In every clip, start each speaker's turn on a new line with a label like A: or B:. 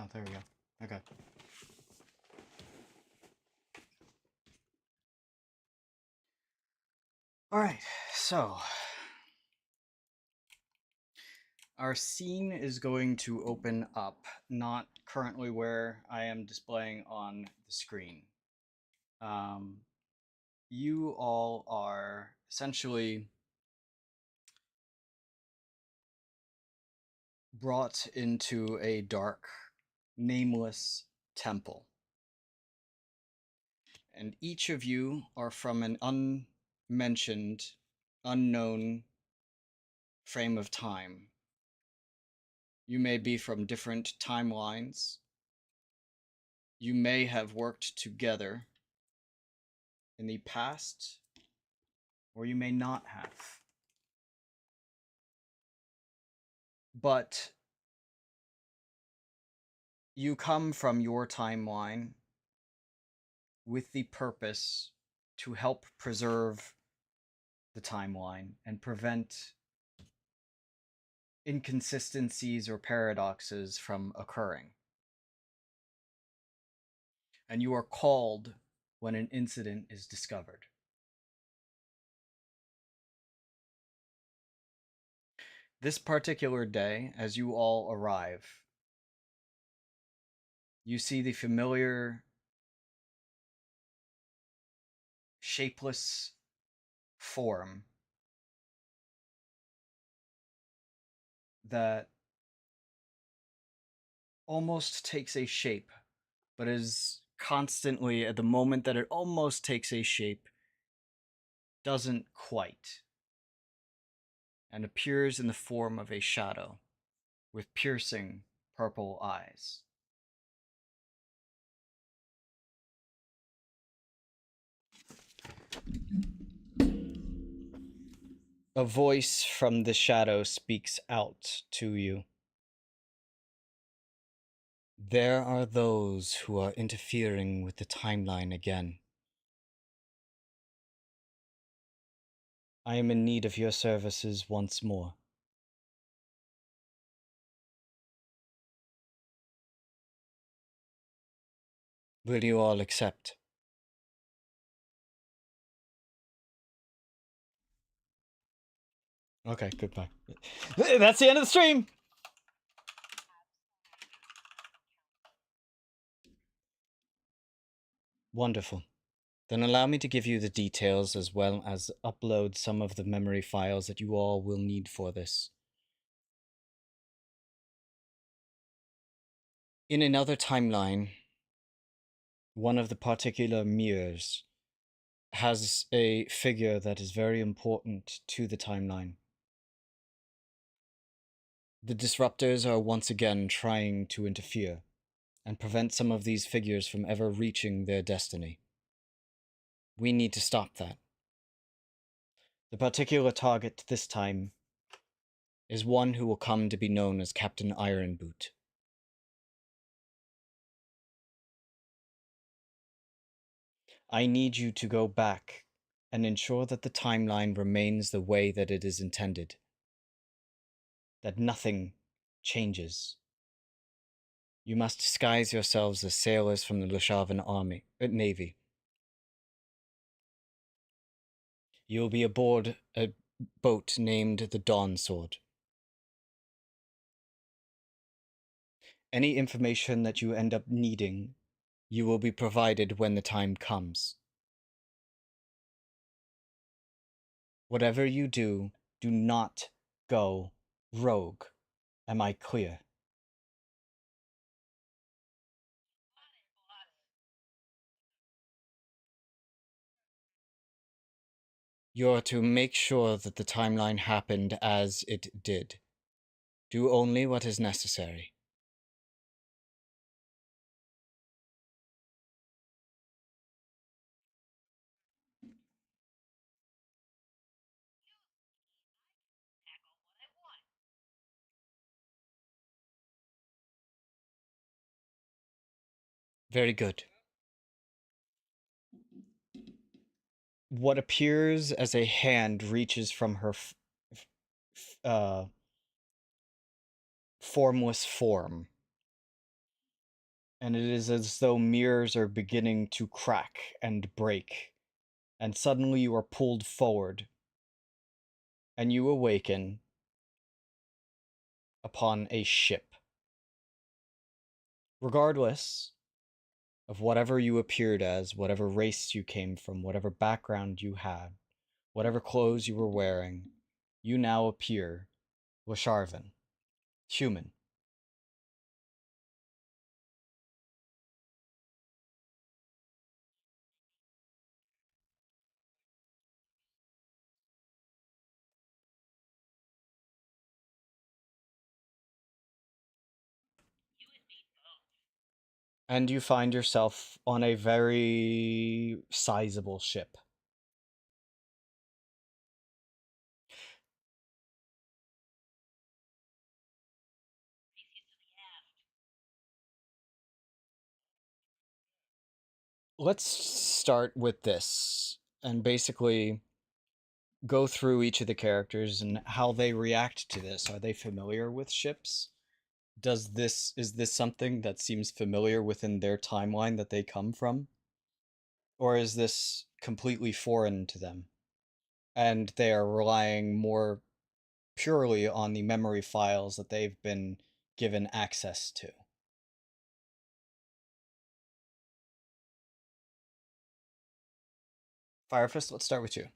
A: Oh, there we go. Okay. Alright, so our scene is going to open up, not currently where I am displaying on the screen. You all are essentially brought into a dark, nameless temple. And each of you are from an unmentioned, unknown frame of time. You may be from different timelines. You may have worked together in the past, or you may not have. But you come from your timeline with the purpose to help preserve the timeline and prevent inconsistencies or paradoxes from occurring. And you are called when an incident is discovered. This particular day, as you all arrive, you see the familiar shapeless form that almost takes a shape, but is constantly, at the moment that it almost takes a shape, doesn't quite, and appears in the form of a shadow with piercing purple eyes. A voice from the shadow speaks out to you. There are those who are interfering with the timeline again. I am in need of your services once more. Will you all accept? Okay, goodbye. That's the end of the stream! Wonderful. Then allow me to give you the details as well as upload some of the memory files that you all will need for this. In another timeline, one of the particular mirrors has a figure that is very important to the timeline. The disruptors are once again trying to interfere and prevent some of these figures from ever reaching their destiny. We need to stop that. The particular target this time is one who will come to be known as Captain Ironboot. I need you to go back and ensure that the timeline remains the way that it is intended. That nothing changes. You must disguise yourselves as sailors from the Lushavan Navy. You will be aboard a boat named the Dawn Sword. Any information that you end up needing, you will be provided when the time comes. Whatever you do, do not go rogue. Am I clear? You're to make sure that the timeline happened as it did. Do only what is necessary. Very good. What appears as a hand reaches from her formless form and it is as though mirrors are beginning to crack and break, and suddenly you are pulled forward, and you awaken upon a ship. Regardless of whatever you appeared as, whatever race you came from, whatever background you had, whatever clothes you were wearing, you now appear Lasharvan, human. And you find yourself on a very sizable ship. Let's start with this and basically go through each of the characters and how they react to this. Are they familiar with ships? Is this something that seems familiar within their timeline that they come from? Or is this completely foreign to them? And they are relying more purely on the memory files that they've been given access to. Firefist, let's start with you.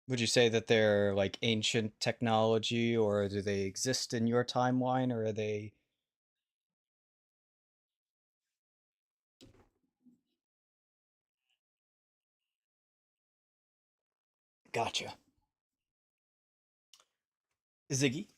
A: Would you say that they're like ancient technology, or do they exist in your timeline, or are they... Gotcha. Ziggy?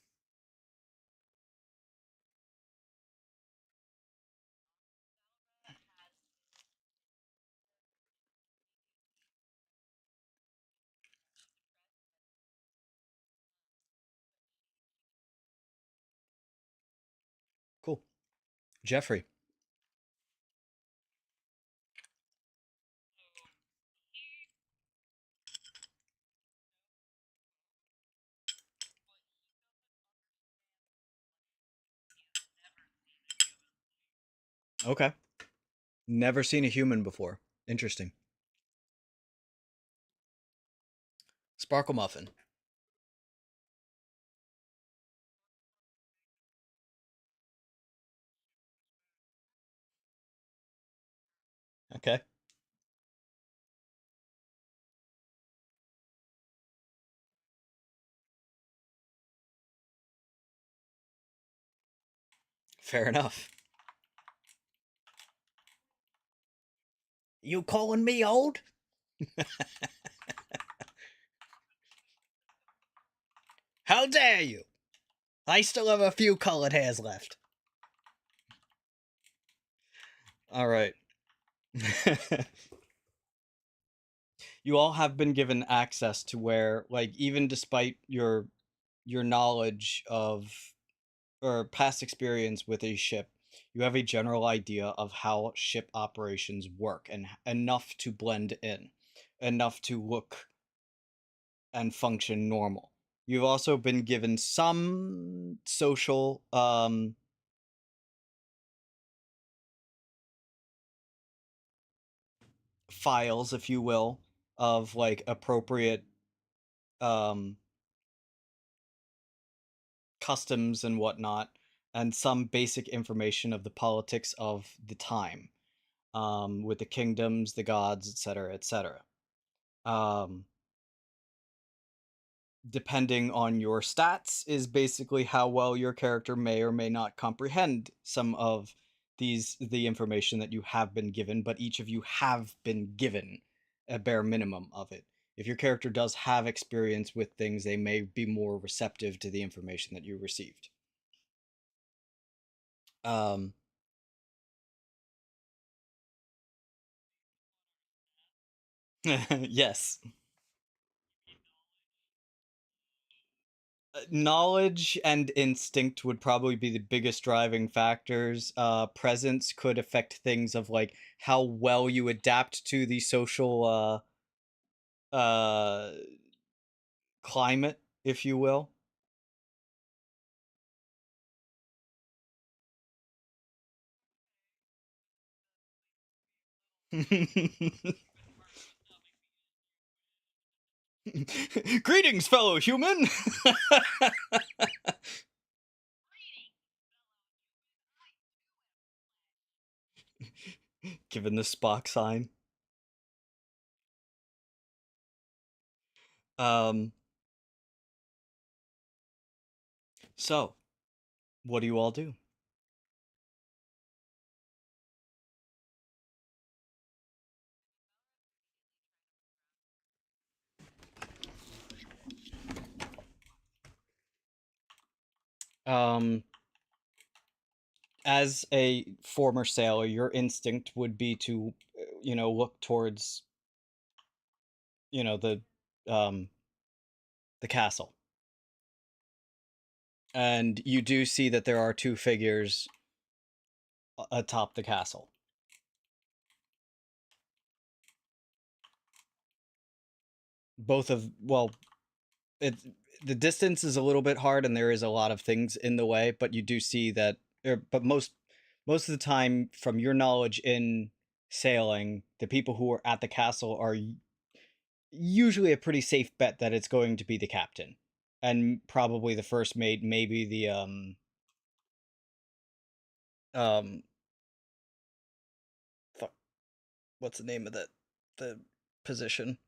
A: Cool. Jeffrey? Okay. Never seen a human before. Interesting. Sparkle Muffin. Okay. Fair enough. You calling me old? How dare you? I still have a few colored hairs left. All right. You all have been given access to where, like, even despite your knowledge of or past experience with a ship, you have a general idea of how ship operations work and enough to blend in, enough to look and function normal. You've also been given some social files, if you will, of like appropriate um customs and whatnot, and some basic information of the politics of the time, with the kingdoms, the gods, etc., etc. Um, Depending on your stats, is basically how well your character may or may not comprehend some of the information that you have been given, but each of you have been given a bare minimum of it. If your character does have experience with things, they may be more receptive to the information that you received. Um, yes. knowledge and instinct would probably be the biggest driving factors. Presence could affect things of like how well you adapt to the social uh climate, if you will. Greetings, fellow human. Given the Spock sign. Um. So, what do you all do? Um. As a former sailor, your instinct would be to, look towards, you know, um, the castle. And you do see that there are two figures atop the castle. Both of, well, it the distance is a little bit hard and there is a lot of things in the way, but you do see that, but most of the time, from your knowledge in sailing, the people who are at the castle are usually a pretty safe bet that it's going to be the captain and probably the first mate, maybe the um fuck, what's the name of the position?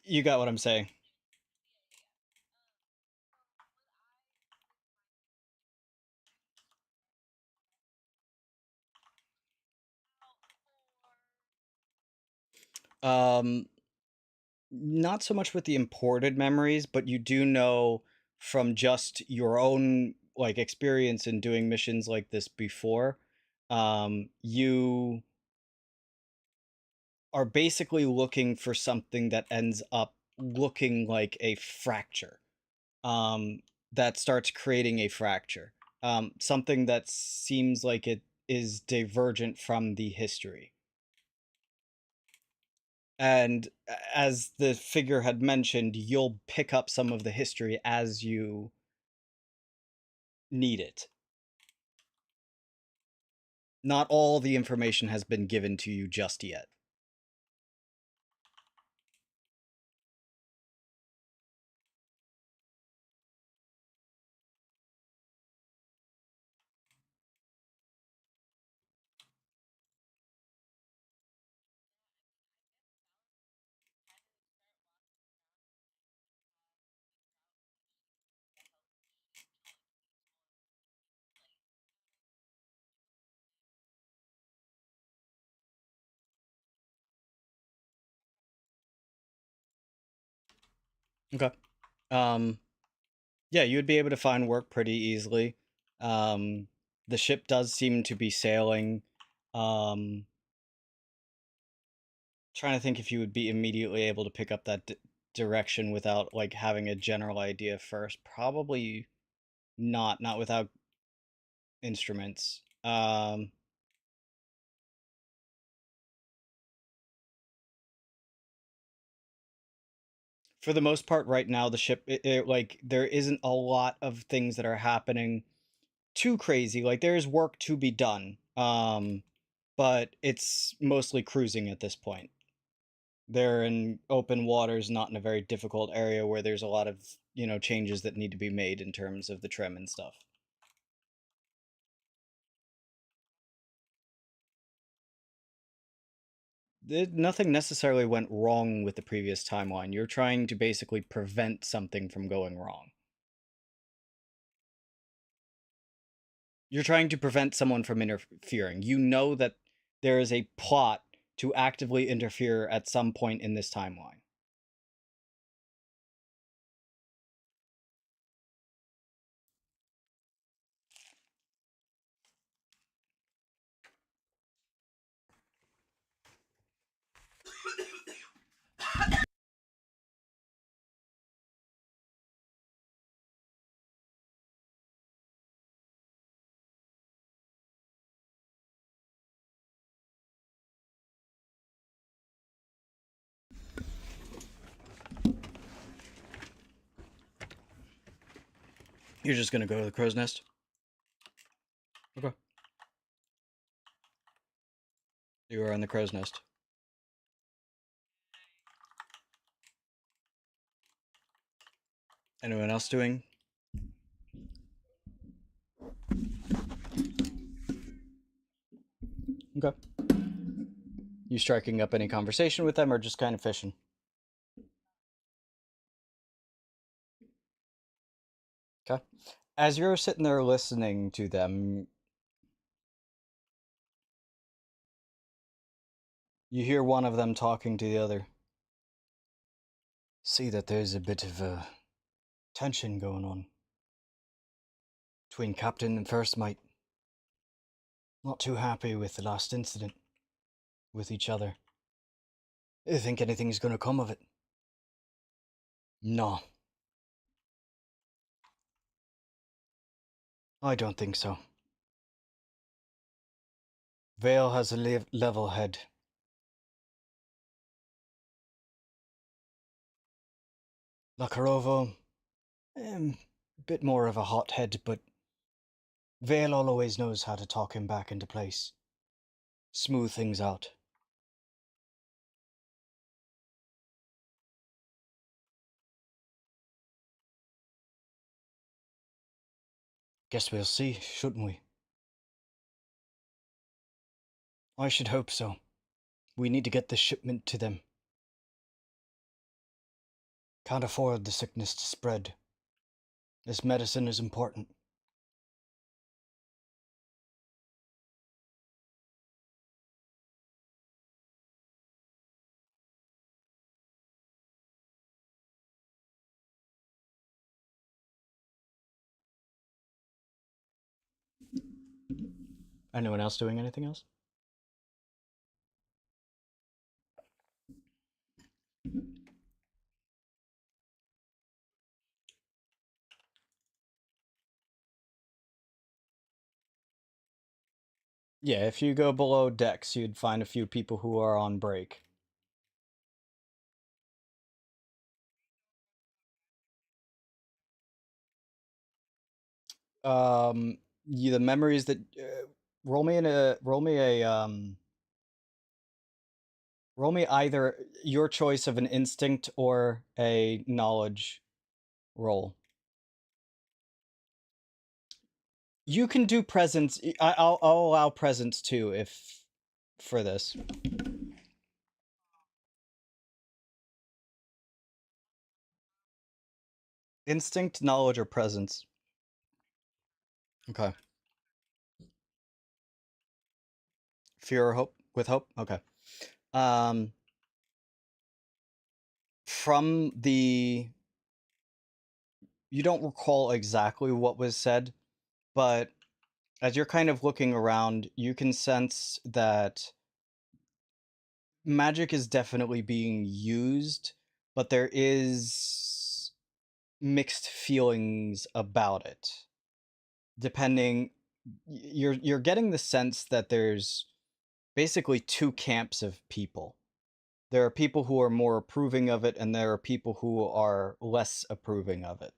A: You got what I'm saying. Um, Not so much with the imported memories, but you do know from just your own like experience in doing missions like this before, you are basically looking for something that ends up looking like a fracture. Um, that starts creating a fracture. Something that seems like it is divergent from the history. And as the figure had mentioned, you'll pick up some of the history as you need it. Not all the information has been given to you just yet. Okay. Um, yeah, you would be able to find work pretty easily. Um, the ship does seem to be sailing. Um, Trying to think if you would be immediately able to pick up that direction without like having a general idea first. Probably not without instruments. For the most part, right now the ship, like there isn't a lot of things that are happening too crazy. Like there is work to be done, but it's mostly cruising at this point. They're in open waters, not in a very difficult area where there's a lot of changes that need to be made in terms of the trim and stuff. Nothing necessarily went wrong with the previous timeline. You're trying to basically prevent something from going wrong. You're trying to prevent someone from interfering. You know that there is a plot to actively interfere at some point in this timeline. You're just gonna go to the crow's nest? Okay. You are in the crow's nest. Anyone else doing? Okay. You striking up any conversation with them or just kind of fishing? Okay. As you're sitting there listening to them, you hear one of them talking to the other. See that there's a bit of a tension going on between Captain and First Mate. Not too happy with the last incident with each other. I think anything's gonna come of it. No. I don't think so. Vale has a level head. Lakarovo, a bit more of a hothead, but Vale always knows how to talk him back into place. Smooth things out. Guess we'll see, shouldn't we? I should hope so. We need to get the shipment to them. Can't afford the sickness to spread. This medicine is important. Anyone else doing anything else? Yeah, if you go below decks, you'd find a few people who are on break. The memories that roll me either your choice of an instinct or a knowledge roll. You can do presence. I'll allow presence too if for this. Instinct, knowledge, or presence. Okay. Fear or hope? With hope? Okay. From the... You don't recall exactly what was said, but as you're kind of looking around, you can sense that magic is definitely being used, but there is mixed feelings about it. Depending... You're getting the sense that there's basically two camps of people. There are people who are more approving of it, and there are people who are less approving of it.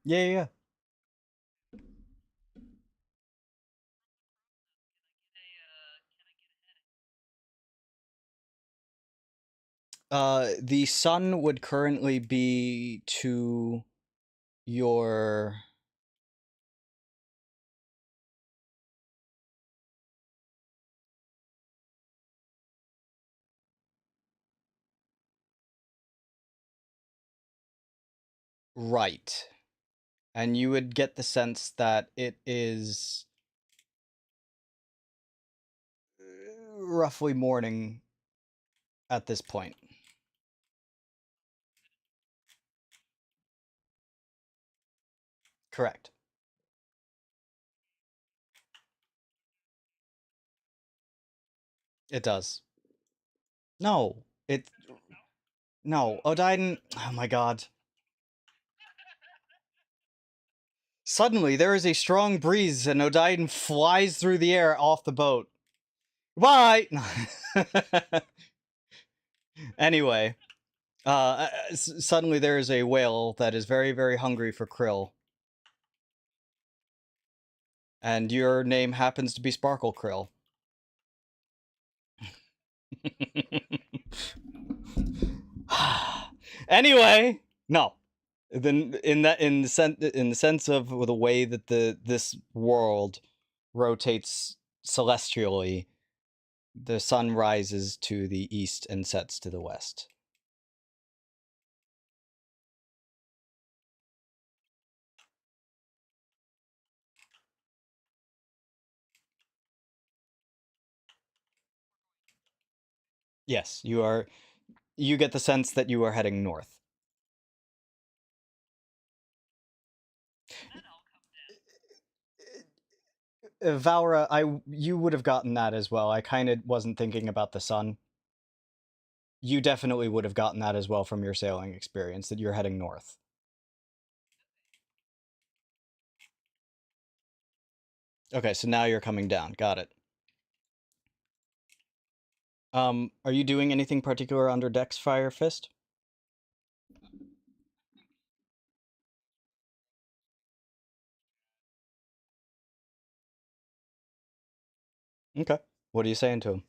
A: Yeah, yeah. The sun would currently be to your... right. And you would get the sense that it is roughly morning at this point. Correct. It does. No, no, Odaiden. Oh my god. Suddenly, there is a strong breeze, and Odaiden flies through the air off the boat. Bye! Anyway, suddenly there is a whale that is very, very hungry for krill. And your name happens to be Sparkle Krill. Anyway, no. Then in the sense of the way that this world rotates celestially, the sun rises to the east and sets to the west. Yes, you get the sense that you are heading north. Valra, you would have gotten that as well. I kind of wasn't thinking about the sun. You definitely would have gotten that as well from your sailing experience, that you're heading north. Okay, so now you're coming down. Got it. Are you doing anything particular under Dex Fire Fist? Okay. What are you saying to him?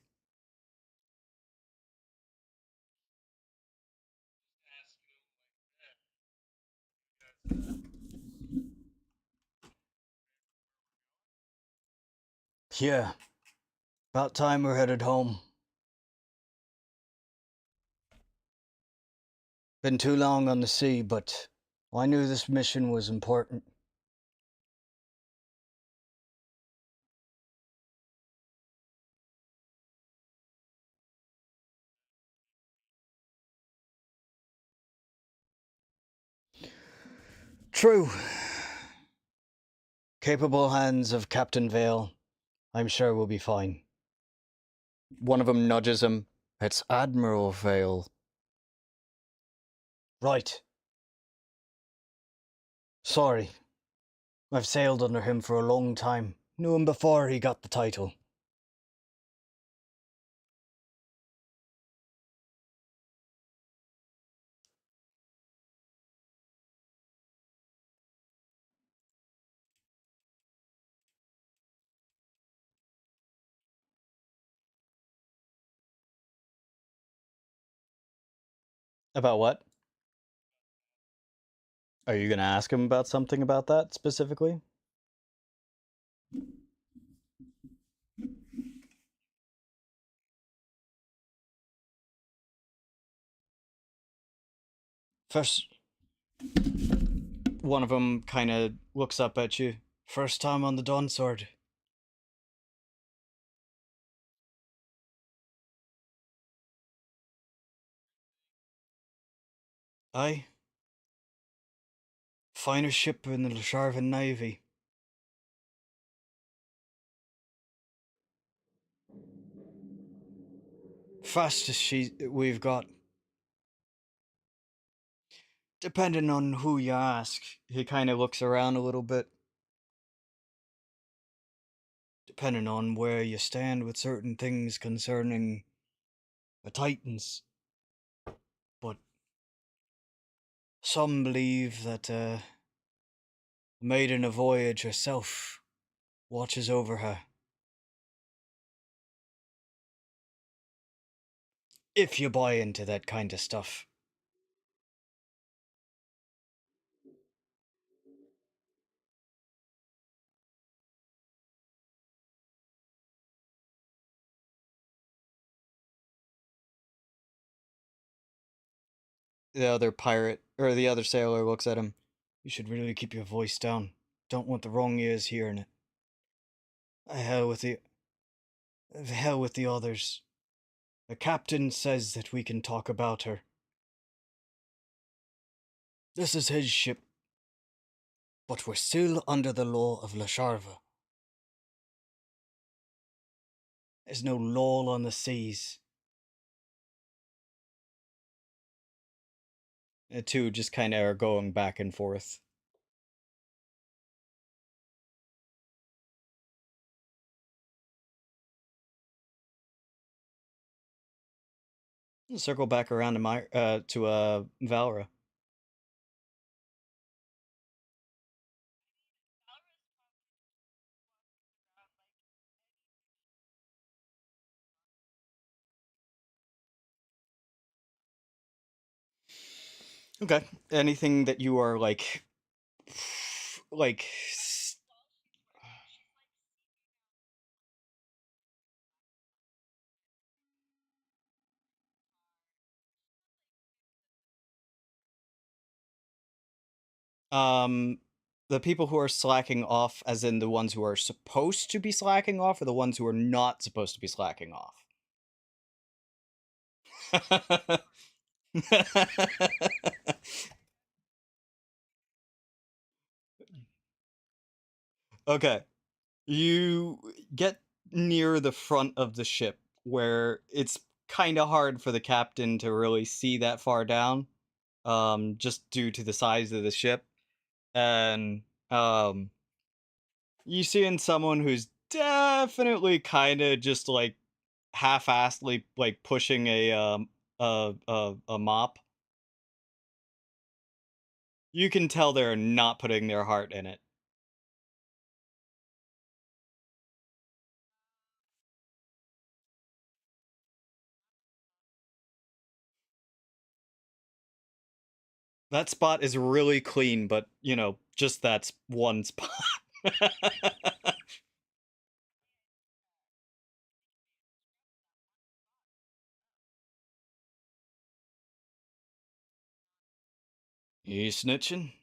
A: Yeah. About time we're headed home. Been too long on the sea, but I knew this mission was important. True. Capable hands of Captain Vale. I'm sure we'll be fine. One of them nudges him. It's Admiral Vale. Right. Sorry. I've sailed under him for a long time. Knew him before he got the title. About what? Are you going to ask him about something about that specifically? First, one of them kind of looks up at you. First time on the Dawn Sword. Aye. Finest ship in the Lasharvan Navy. Fastest we've got. Depending on who you ask. He kind of looks around a little bit. Depending on where you stand with certain things concerning the Titans. But some believe that maiden of voyage herself watches over her. If you buy into that kind of stuff. The other pirate, or the other sailor looks at him. You should really keep your voice down. Don't want the wrong ears hearing it. Hell with the others. The captain says that we can talk about her. This is his ship. But we're still under the law of Lasharva. There's no lull on the seas. The two just kind of are going back and forth. Circle back around to Valra. Okay. Anything that you are like the people who are slacking off, as in the ones who are supposed to be slacking off, or the ones who are not supposed to be slacking off? Okay. You get near the front of the ship where it's kind of hard for the captain to really see that far down, just due to the size of the ship. And you see in someone who's definitely kind of just like half-assedly like pushing a mop. You can tell they're not putting their heart in it. That spot is really clean, but you know, just that's one spot. You snitching?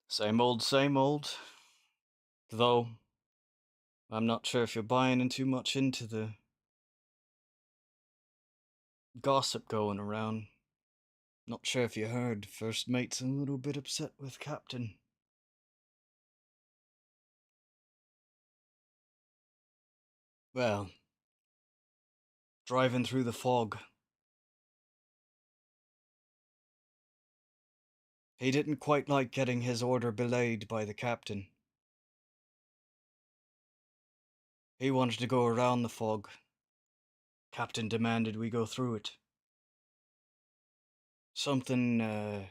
A: Same old, same old. Though, I'm not sure if you're buying in too much into the gossip going around. Not sure if you heard, first mate's a little bit upset with captain. Well, driving through the fog. He didn't quite like getting his order belayed by the captain. He wanted to go around the fog. Captain demanded we go through it. Something,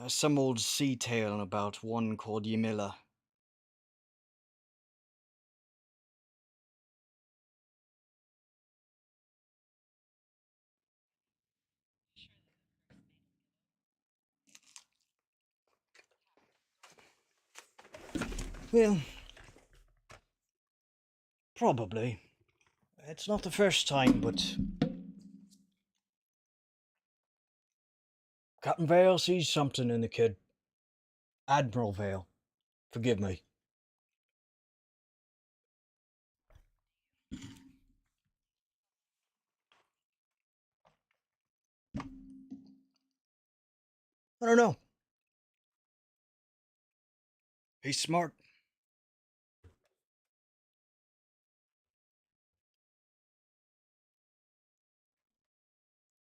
A: some old sea tale about one called Ymilla. Well, probably. It's not the first time, but Captain Vale sees something in the kid. Admiral Vale. Forgive me. I don't know. He's smart.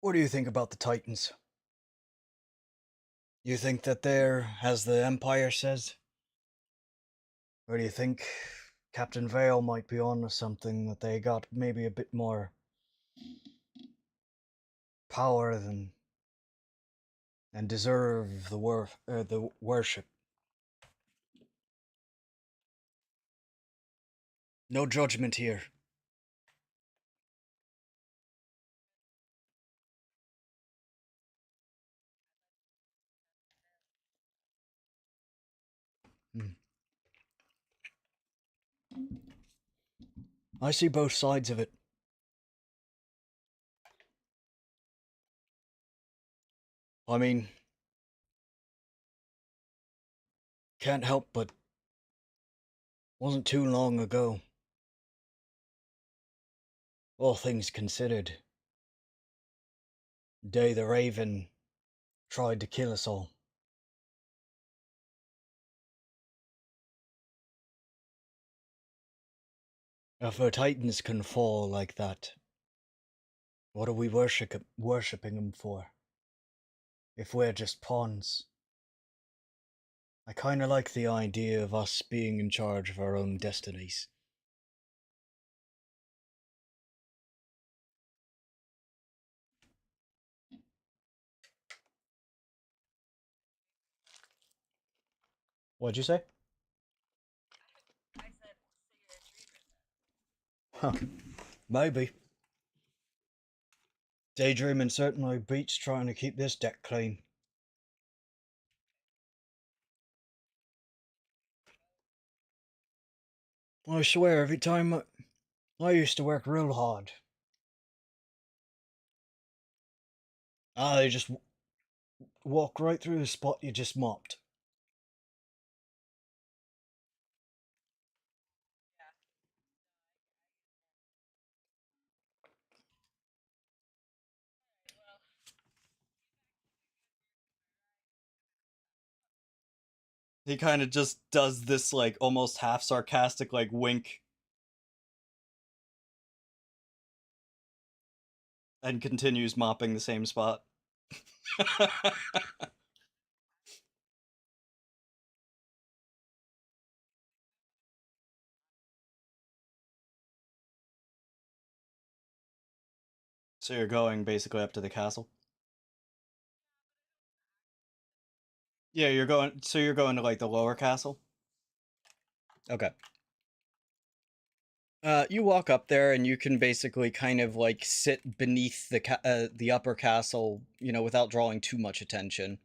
A: What do you think about the Titans? You think that they're, as the Empire says? Or do you think Captain Vale might be on to something, that they got maybe a bit more power than and deserve the worship? No judgment here. Hmm. I see both sides of it. I mean, can't help but wasn't too long ago. All things considered, Day the Raven tried to kill us all. If our titans can fall like that, what are we worshipping them for? If we're just pawns. I kinda like the idea of us being in charge of our own destinies. What'd you say? Huh. Maybe. Daydreaming certainly beats trying to keep this deck clean. I swear, every time I used to work real hard. They just walk right through the spot you just mopped. He kind of just does this, like, almost half sarcastic, like, wink. And continues mopping the same spot. So you're going basically up to the castle? Yeah, you're going to, like, the lower castle? Okay. You walk up there and you can basically kind of, like, sit beneath the upper castle, you know, without drawing too much attention.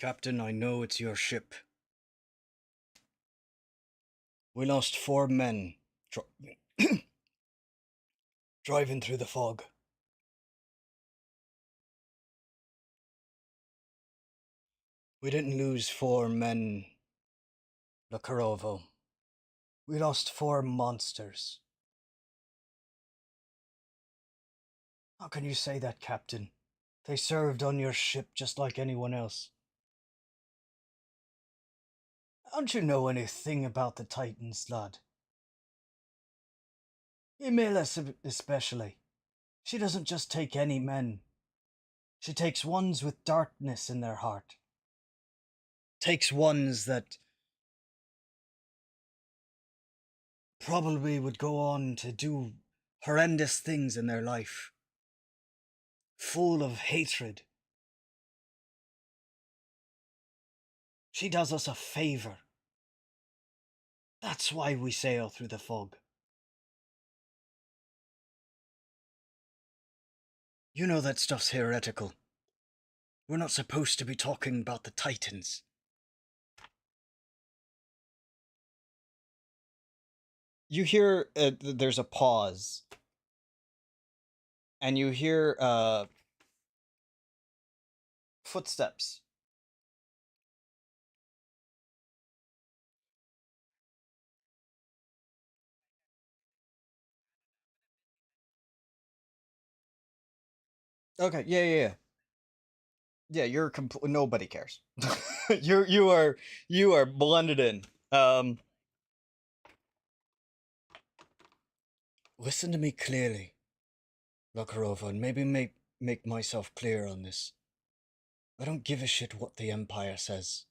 A: Captain, I know it's your ship. We lost 4 men driving through the fog. We didn't lose 4 men, Lucarovo. We lost 4 monsters. How can you say that, Captain? They served on your ship just like anyone else. Don't you know anything about the Titans, lad? Emila especially. She doesn't just take any men. She takes ones with darkness in their heart. Takes ones that probably would go on to do horrendous things in their life. Full of hatred. She does us a favor. That's why we sail through the fog. You know that stuff's heretical. We're not supposed to be talking about the Titans. You hear there's a pause. And you hear footsteps. Okay, yeah. Yeah, you're nobody cares. you are blended in. Listen to me clearly, Lukarova, and maybe make myself clear on this. I don't give a shit what the Empire says.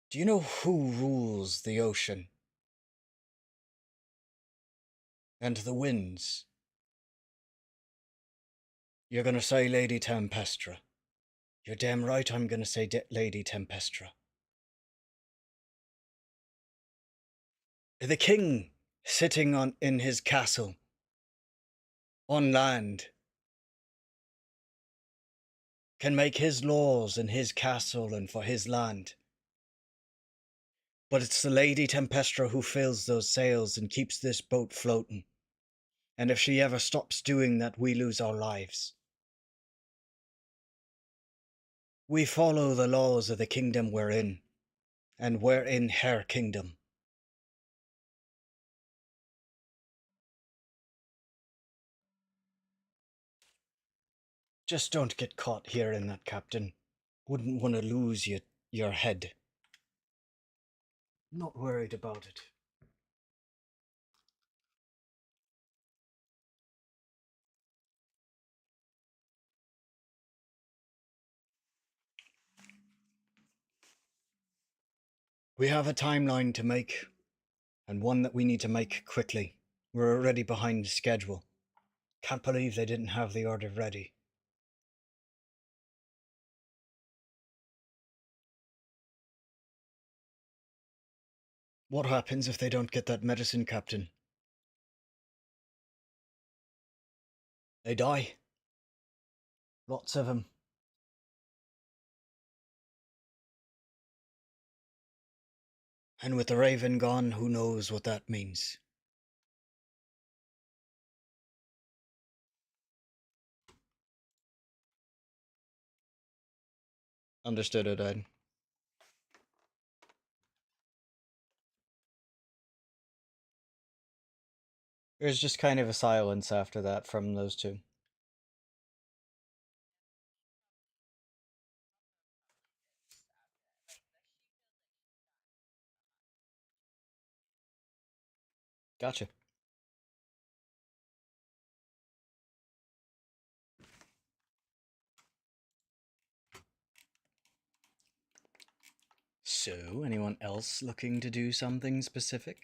A: Do you know who rules the ocean? And the winds? You're gonna say Lady Tempestra. You're damn right I'm gonna say Lady Tempestra. The king, sitting in his castle, on land, can make his laws in his castle and for his land. But it's the Lady Tempestra who fills those sails and keeps this boat floating. And if she ever stops doing that, we lose our lives. We follow the laws of the kingdom we're in, and we're in her kingdom. Just don't get caught here in that, Captain. Wouldn't want to lose your head. Not worried about it. We have a timeline to make, and one that we need to make quickly. We're already behind schedule. Can't believe they didn't have the order ready. What happens if they don't get that medicine, Captain? They die. Lots of them. And with the Raven gone, who knows what that means? Understood, Odaiden. There's just kind of a silence after that from those two. Gotcha. So, anyone else looking to do something specific?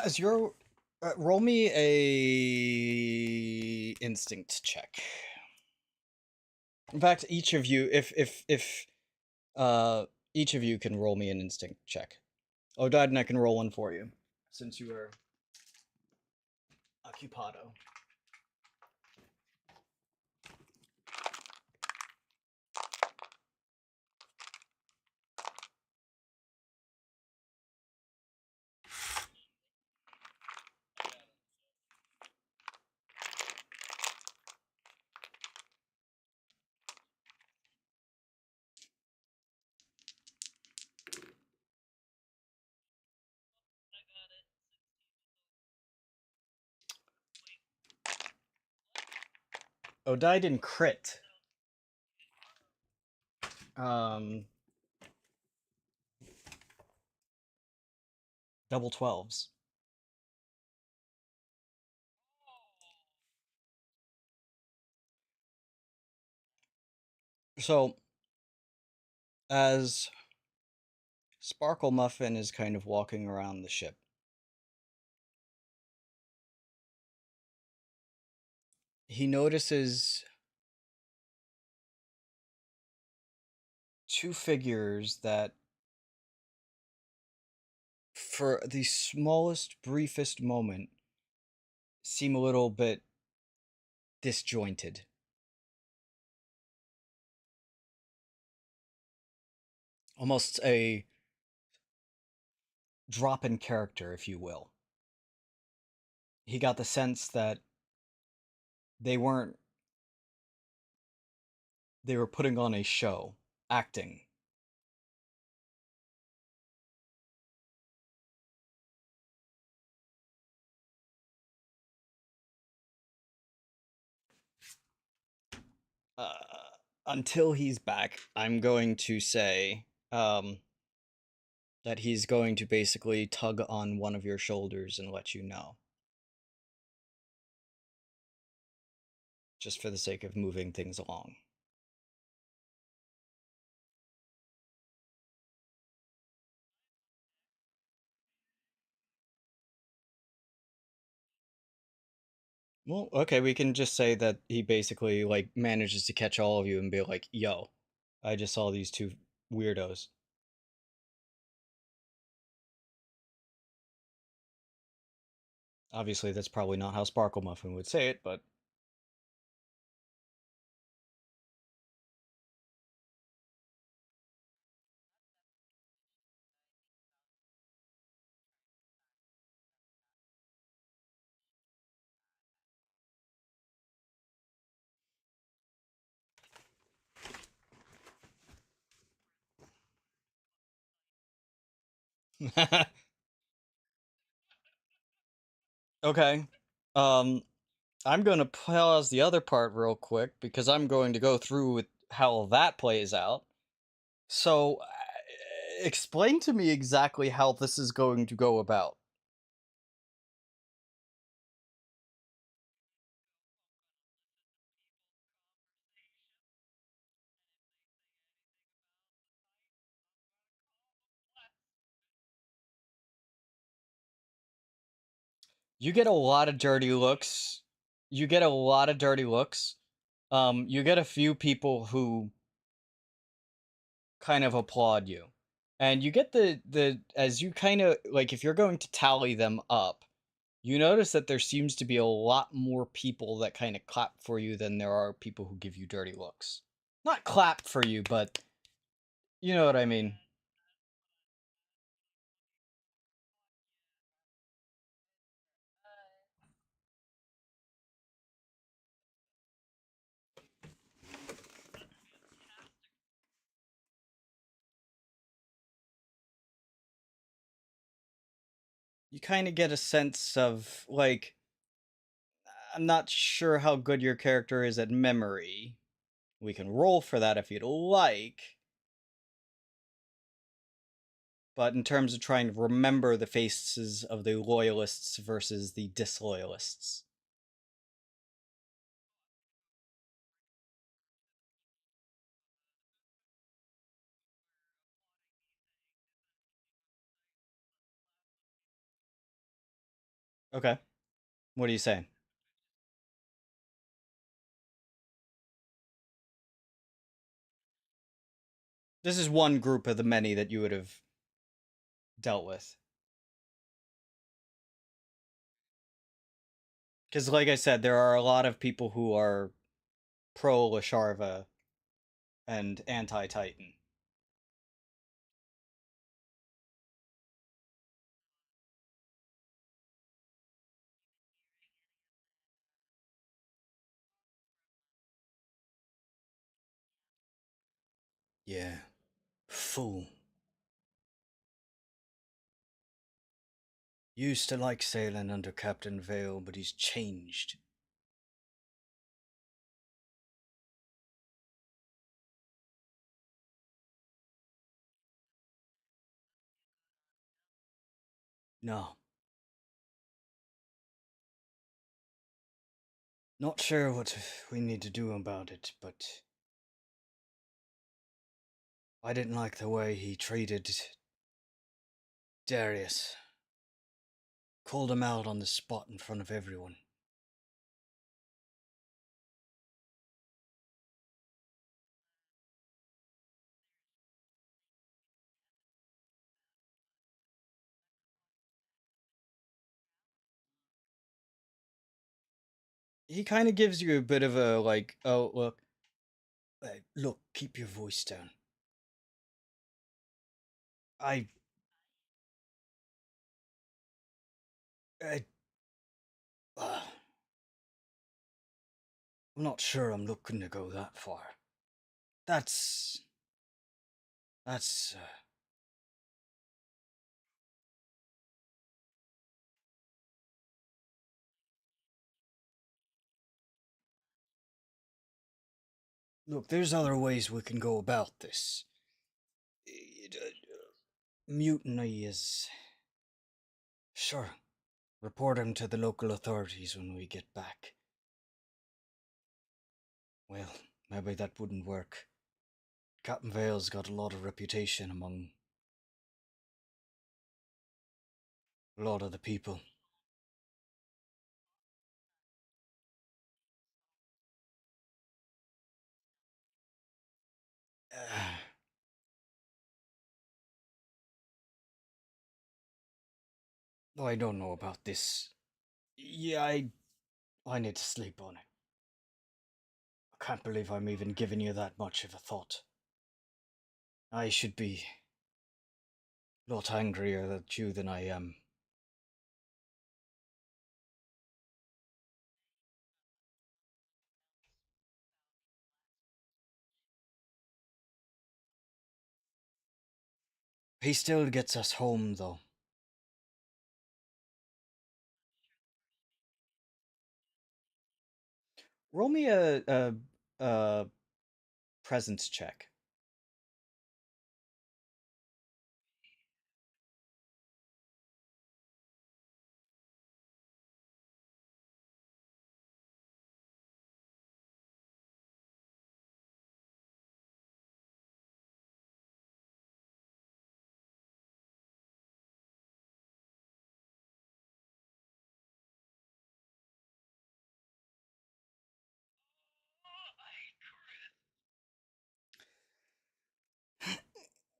A: As your roll me a instinct check. In fact, each of you, if each of you can roll me an instinct check. Odaiden, I can roll one for you, since you are occupado. Odaiden crit. Double 12s. So, as Sparkle Muffin is kind of walking around the ship, he notices two figures that, for the smallest, briefest moment, seem a little bit disjointed. Almost a drop in character, if you will. He got the sense that they were putting on a show, acting. Until he's back, I'm going to say that he's going to basically tug on one of your shoulders and let you know. Just for the sake of moving things along. Well, okay, we can just say that he basically, like, manages to catch all of you and be like, yo, I just saw these two weirdos. Obviously, that's probably not how Sparkle Muffin would say it, but Okay. Um, I'm going to pause the other part real quick because I'm going to go through with how that plays out. So, explain to me exactly how this is going to go about. You get a lot of dirty looks. You get a lot of dirty looks. You get a few people who kind of applaud you. And you get the as you kind of like if you're going to tally them up, you notice that there seems to be a lot more people that kind of clap for you than there are people who give you dirty looks. Not clap for you, but you know what I mean. You kind of get a sense of like I'm not sure how good your character is at memory. We can roll for that if you'd like. But in terms of trying to remember the faces of the loyalists versus the disloyalists. Okay. What are you saying? This is one group of the many that you would have dealt with. Because, like I said, there are a lot of people who are pro Lasharva and anti Titan. Yeah. Fool. Used to like sailing under Captain Vale, but he's changed. No. Not sure what we need to do about it, but I didn't like the way he treated Darius. Called him out on the spot in front of everyone. He kind of gives you a bit of a like, oh look, look, keep your voice down. I, I, uh, I'm not sure I'm looking to go that far. That's, that's. Look, there's other ways we can go about this. Mutiny is. Sure. Report him to the local authorities when we get back. Well, maybe that wouldn't work. Captain Vale's got a lot of reputation among a lot of the people. Uh, I don't know about this. Yeah, I need to sleep on it. I can't believe I'm even giving you that much of a thought. I should be a lot angrier at you than I am. He still gets us home, though. Roll me a presence check.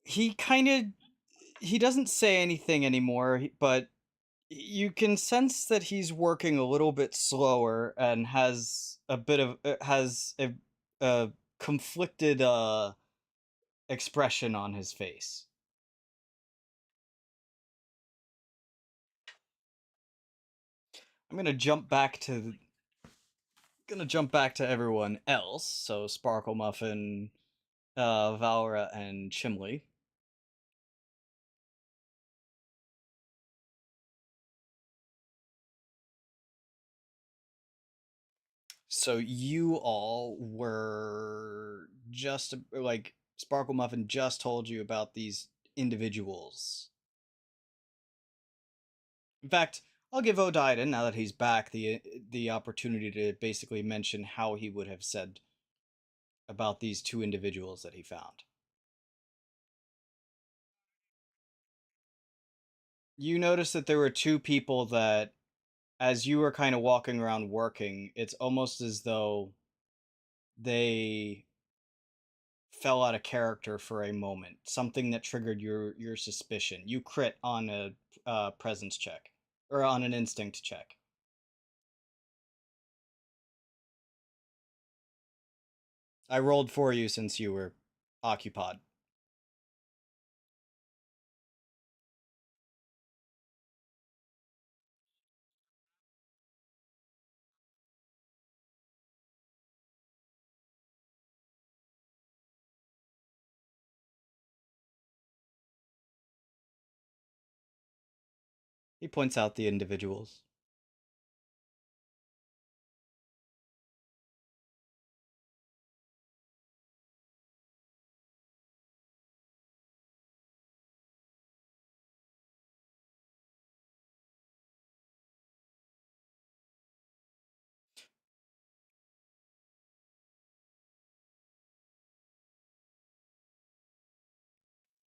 A: He kind of he doesn't say anything anymore, but you can sense that he's working a little bit slower and has a bit of has a conflicted expression on his face. I'm gonna jump back to everyone else. So Sparkle Muffin, Valra, and Chimley. So you all were just like Sparkle Muffin just told you about these individuals. In fact, I'll give Odaiden, now that he's back, the opportunity to basically mention how he would have said about these two individuals that he found. You notice that there were two people that, as you were kind of walking around working, it's almost as though they fell out of character for a moment. Something that triggered your suspicion. You crit on a presence check or on an instinct check. I rolled for you since you were occupied. He points out the individuals.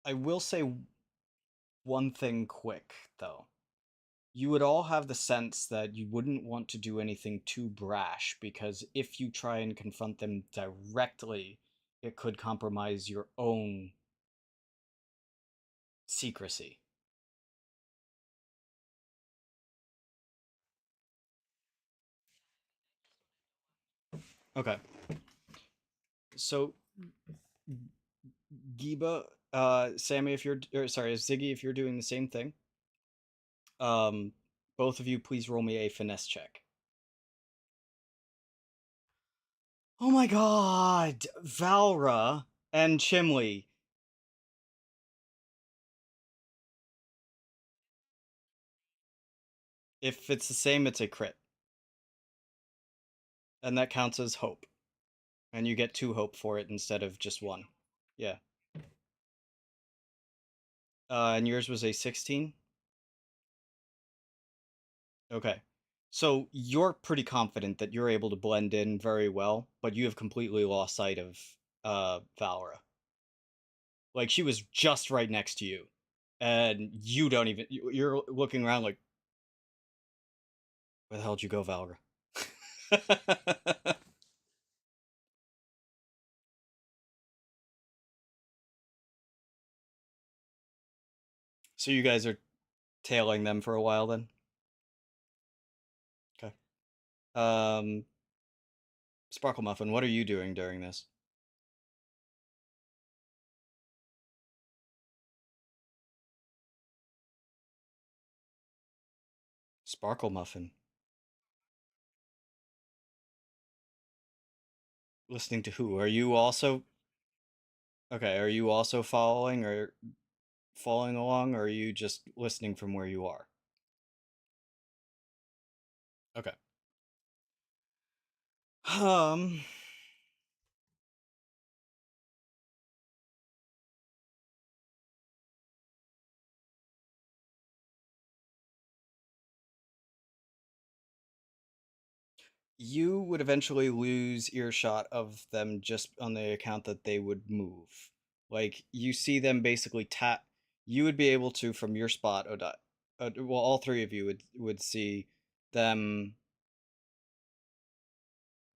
A: I will say one thing quick, though. You would all have the sense that you wouldn't want to do anything too brash, because if you try and confront them directly, it could compromise your own secrecy. Okay. So, Giba, Sammy, if you're, or sorry, Ziggy, if you're doing the same thing, um, both of you please roll me a finesse check. Oh my god! Valra and Chimley. If it's the same, it's a crit. And that counts as hope. And you get 2 hope for it instead of just 1. Yeah. And yours was a 16? Okay. So you're pretty confident that you're able to blend in very well, but you have completely lost sight of Valra. Like, she was just right next to you. And you don't even... You're looking around like, where the hell did you go, Valra? So you guys are tailing them for a while then? Okay. Um, Sparkle Muffin, what are you doing during this? Sparkle Muffin. Listening to who? Are you also... Okay, are you also following, or following along, or are you just listening from where you are? Okay. Um, you would eventually lose earshot of them just on the account that they would move. Like, you see them basically tap. You would be able to, from your spot, well, all three of you would see them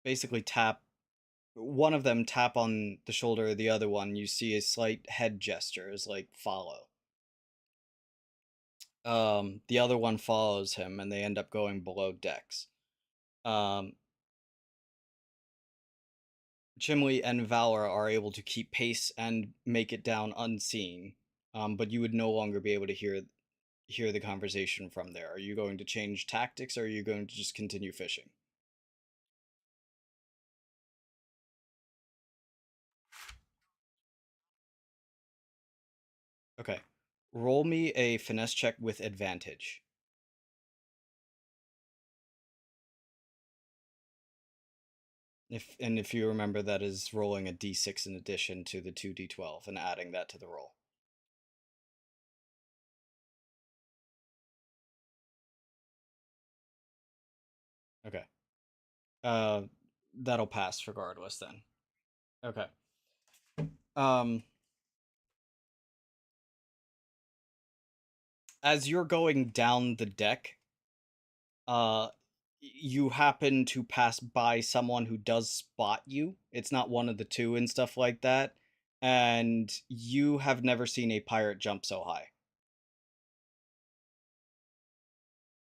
A: basically tap. One of them tap on the shoulder of the other one. You see a slight head gesture as like follow. The other one follows him, and they end up going below decks. Chimley and Valor are able to keep pace and make it down unseen, but you would no longer be able to hear the conversation from there. Are you going to change tactics, or are you going to just continue fishing? Okay. Roll me a finesse check with advantage. If you remember, that is rolling a d6 in addition to the 2d12 and adding that to the roll. Okay. Uh, that'll pass regardless then. Okay. Um, as you're going down the deck, uh, you happen to pass by someone who does spot you. It's not one of the two and stuff like that. And you have never seen a pirate jump so high.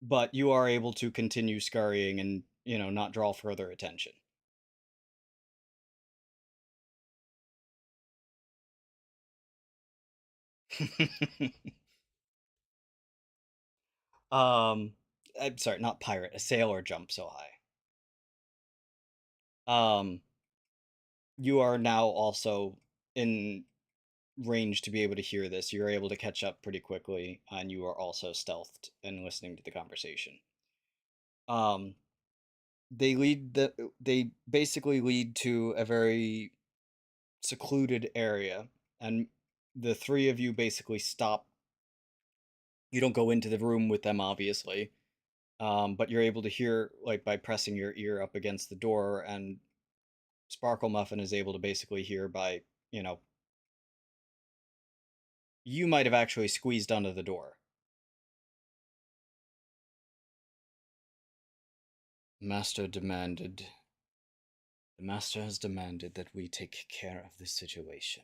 A: But you are able to continue scurrying and, not draw further attention. I'm sorry, not pirate, a sailor jump so high. You are now also in range to be able to hear this. You're able to catch up pretty quickly, and you are also stealthed and listening to the conversation. Um, they basically lead to a very secluded area, and the three of you basically stop. You don't go into the room with them, obviously, but you're able to hear, like, by pressing your ear up against the door, and Sparkle Muffin is able to basically hear by, you might have actually squeezed under the door. Master demanded. The master has demanded that we take care of this situation.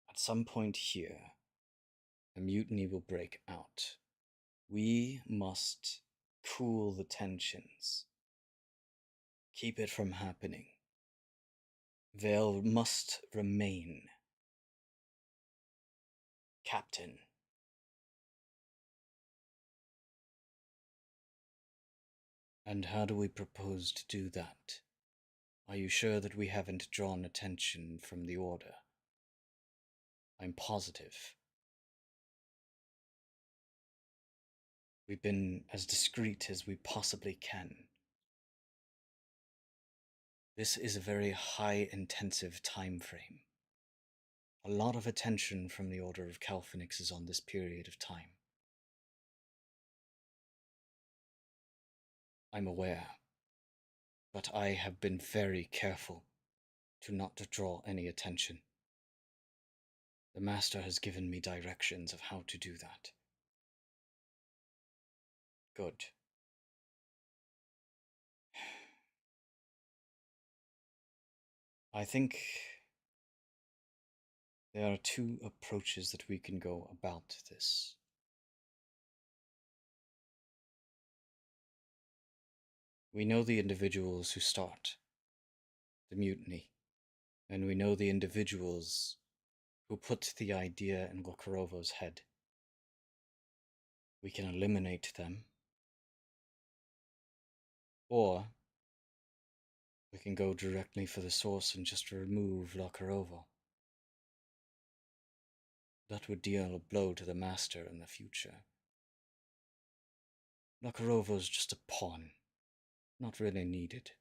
A: At some point here, a mutiny will break out. We must cool the tensions. Keep it from happening. Vale must remain. Captain. And how do we propose to do that? Are you sure that we haven't drawn attention from the Order? I'm positive. We've been as discreet as we possibly can. This is a very high-intensive time frame. A lot of attention from the Order of Calphenix is on this period of time. I'm aware, but I have been very careful to not to draw any attention. The Master has given me directions of how to do that. Good. I think there are two approaches that we can go about this. We know the individuals who start the mutiny, and we know the individuals who put the idea in Lokarovo's head. We can eliminate them, or we can go directly for the source and just remove Lokarovo. That would deal a blow to the master in the future. Nakarovo's just a pawn. Not really needed.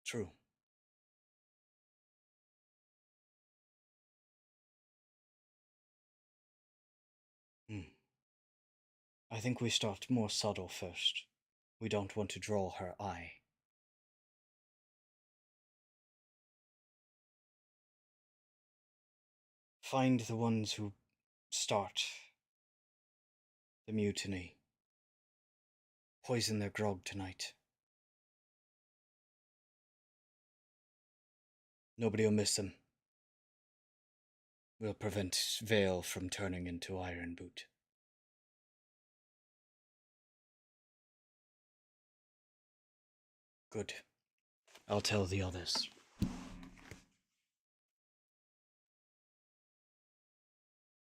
A: True. I think we start more subtle first. We don't want to draw her eye. Find the ones who start the mutiny. Poison their grog tonight. Nobody will miss them. We'll prevent Vale from turning into Ironboot. Good. I'll tell the others.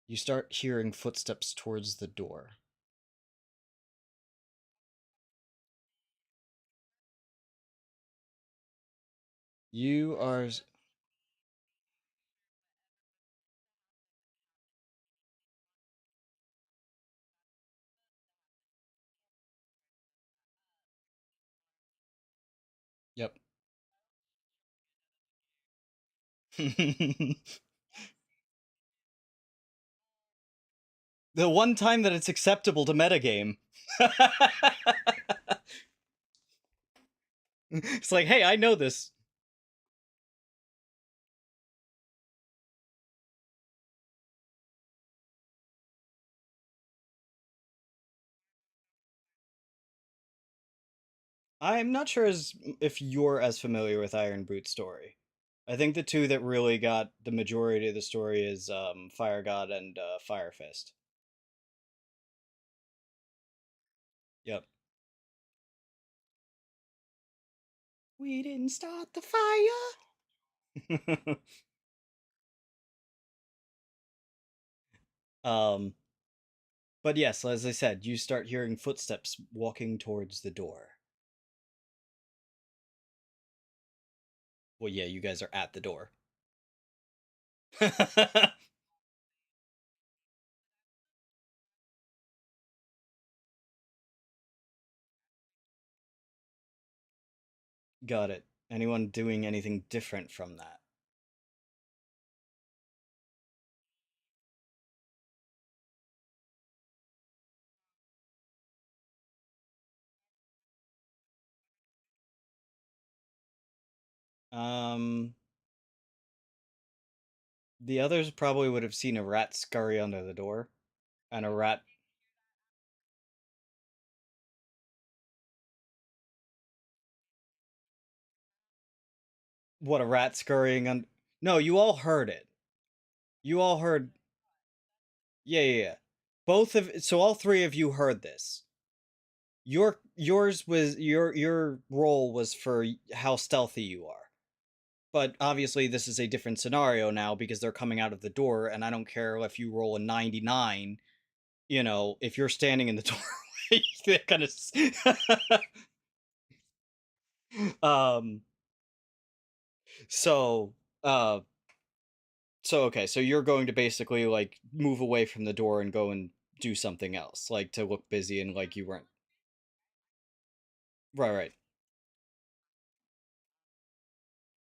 A: You start hearing footsteps towards the door. You are... Yep. The one time that it's acceptable to metagame. It's like, hey, I know this. I'm not sure if you're as familiar with Ironboot's story. I think the two that really got the majority of the story is Fire God and Fire Fist. Yep. We didn't start the fire. But yes, as I said, you start hearing footsteps walking towards the door. Well, yeah, you guys are at the door. Got it. Anyone doing anything different from that? Um, the others probably would have seen a rat scurry under the door, and a rat. What, a rat scurrying on? No, you all heard it. You all heard. Yeah, yeah, yeah. Both of so all three of you heard this. Yours was your role was for how stealthy you are. But obviously this is a different scenario now because they're coming out of the door, and I don't care if you roll a 99, you know, if you're standing in the doorway, they're gonna um so uh okay, so you're going to basically like move away from the door and go and do something else, like to look busy and like you weren't. Right, right.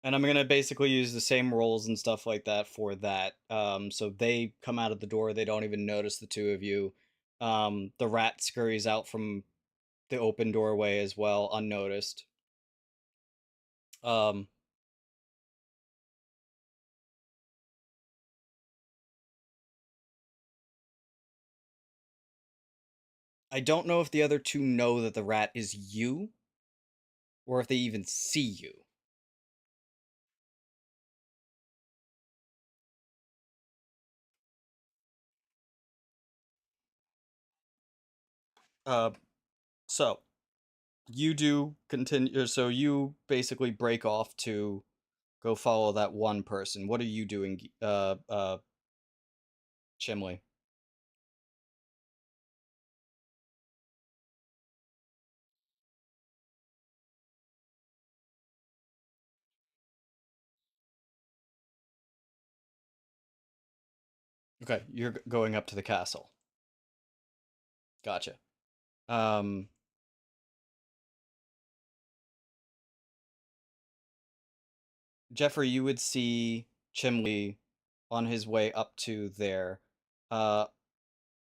A: And I'm gonna basically use the same rolls and stuff like that for that. So they come out of the door, they don't even notice the two of you. The rat scurries out from the open doorway as well, unnoticed. Um, I don't know if the other two know that the rat is you, or if they even see you. Uh, so you do continue. So you basically break off to go follow that one person. What are you doing, Chimley? Okay, you're going up to the castle. Gotcha. Jeffrey, you would see Chimley on his way up to there.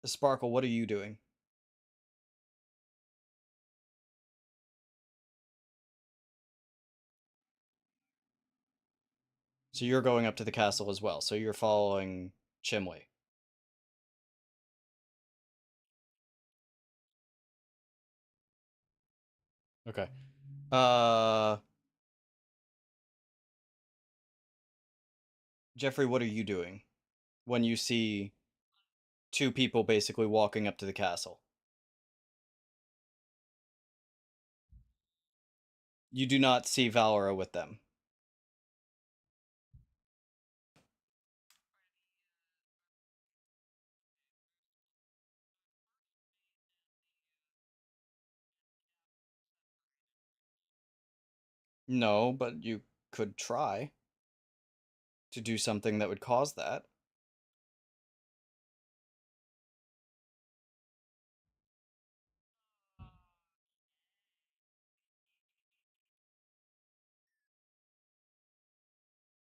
A: Sparkle, what are you doing? So you're going up to the castle as well. So you're following Chimley. Okay. Jeffrey, what are you doing when you see two people basically walking up to the castle? You do not see Valora with them. No, but you could try to do something that would cause that.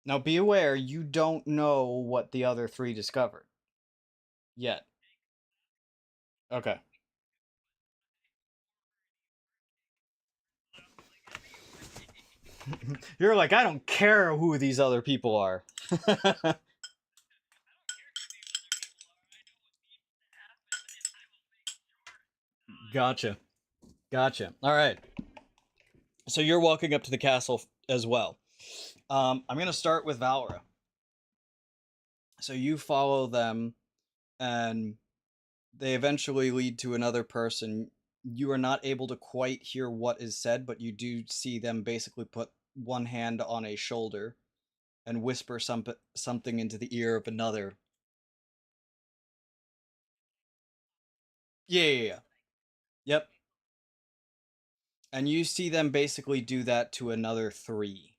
A: Now be aware, you don't know what the other three discovered yet. Okay. You're like, I don't care who these other people are. Gotcha. Gotcha. All right. So you're walking up to the castle as well. I'm going to start with Valora. So you follow them, and they eventually lead to another person. You are not able to quite hear what is said, but you do see them basically put one hand on a shoulder and whisper something into the ear of another. Yeah. Yep. And you see them basically do that to another three.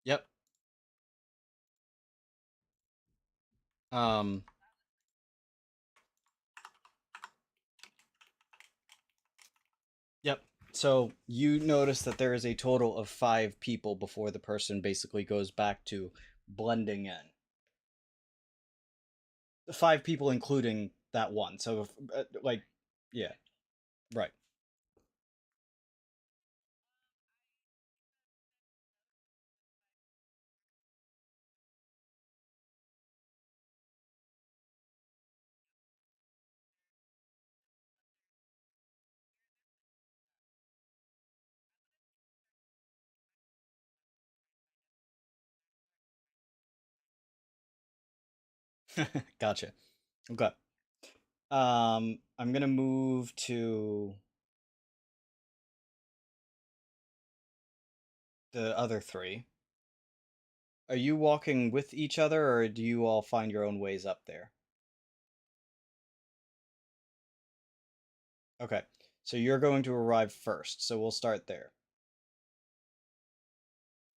A: Yep. Um, yep. So you notice that there is a total of 5 people before the person basically goes back to blending in. 5 people, including that one. So, like, yeah, right. Gotcha. Okay. I'm gonna move to the other three. Are you walking with each other, or do you all find your own ways up there? Okay. So you're going to arrive first, so we'll start there.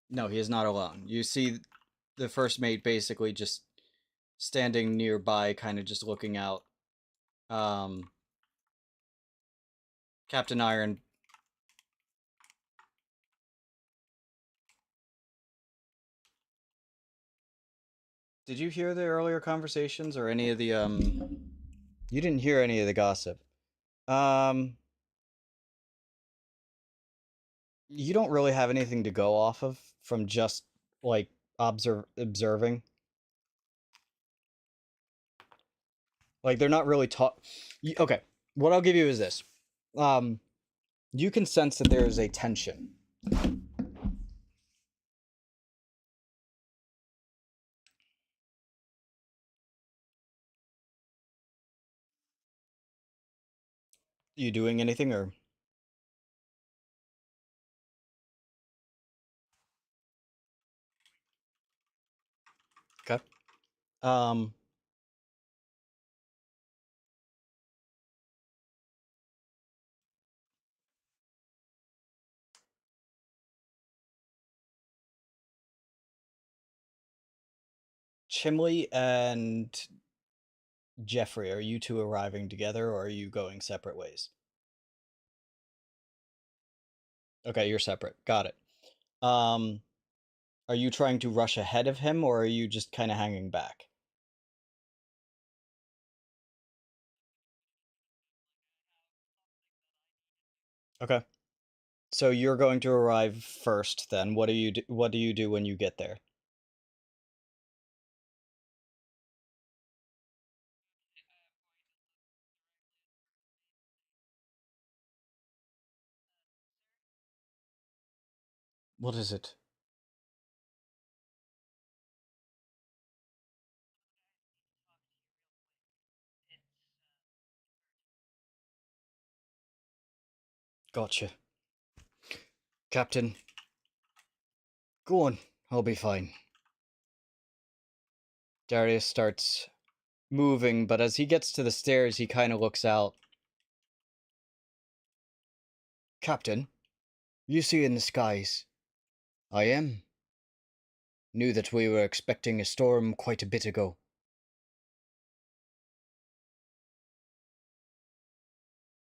A: No, he is not alone. You see the first mate basically just standing nearby, kind of just looking out. Um, Captain Iron. Did you hear the earlier conversations or any of the You didn't hear any of the gossip. Um, you don't really have anything to go off of from just like observing. Like they're not really taught. Okay, what I'll give you is this. Um, you can sense that there is a tension. You doing anything or okay? Um, Chimley and Jeffrey, are you two arriving together, or are you going separate ways? Okay, you're separate. Got it. Are you trying to rush ahead of him, or are you just kind of hanging back? Okay. So you're going to arrive first, then. What do you do when you get there? What is it? Gotcha. Captain. Go on. I'll be fine. Darius starts moving, but as he gets to the stairs, he kind of looks out. Captain, you see in the skies? I am. Knew that we were expecting a storm quite a bit ago.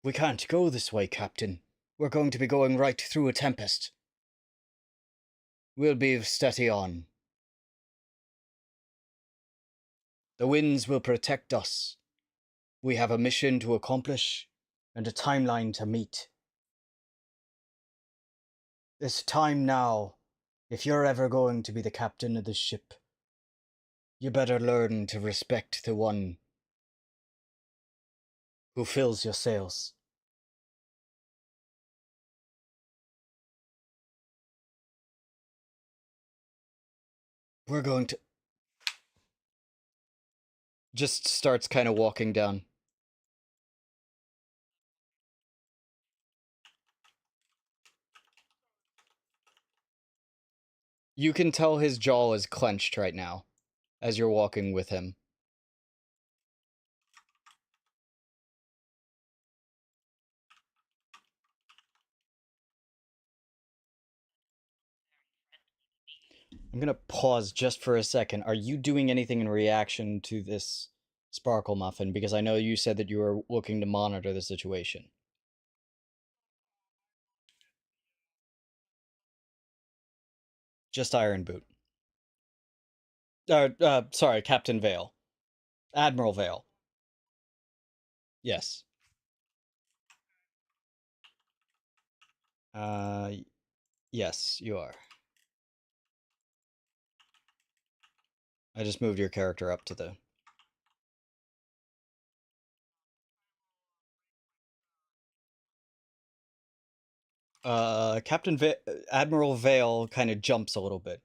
A: We can't go this way, Captain. We're going to be going right through a tempest. We'll be steady on. The winds will protect us. We have a mission to accomplish and a timeline to meet. It's time now. If you're ever going to be the captain of this ship, you better learn to respect the one who fills your sails. We're going to... Just starts kind of walking down. You can tell his jaw is clenched right now as you're walking with him. I'm gonna pause just for a second. Are you doing anything in reaction to this Sparkle Muffin? Because I know you said that you were looking to monitor the situation. Just Ironboot. Sorry, Captain Vale. Admiral Vale. Yes. Yes, you are. I just moved your character up to the... Admiral Vale kind of jumps a little bit.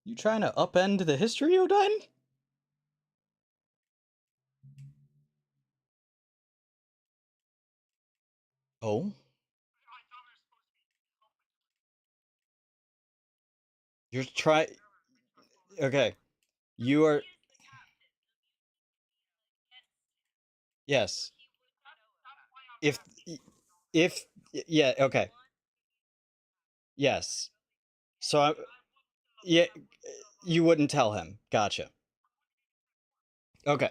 A: You trying to upend the history, Odaiden? Oh? You're trying... Okay. You are... Yes. If... If... Yeah, okay. Yes. So, yeah, you wouldn't tell him. Gotcha. Okay.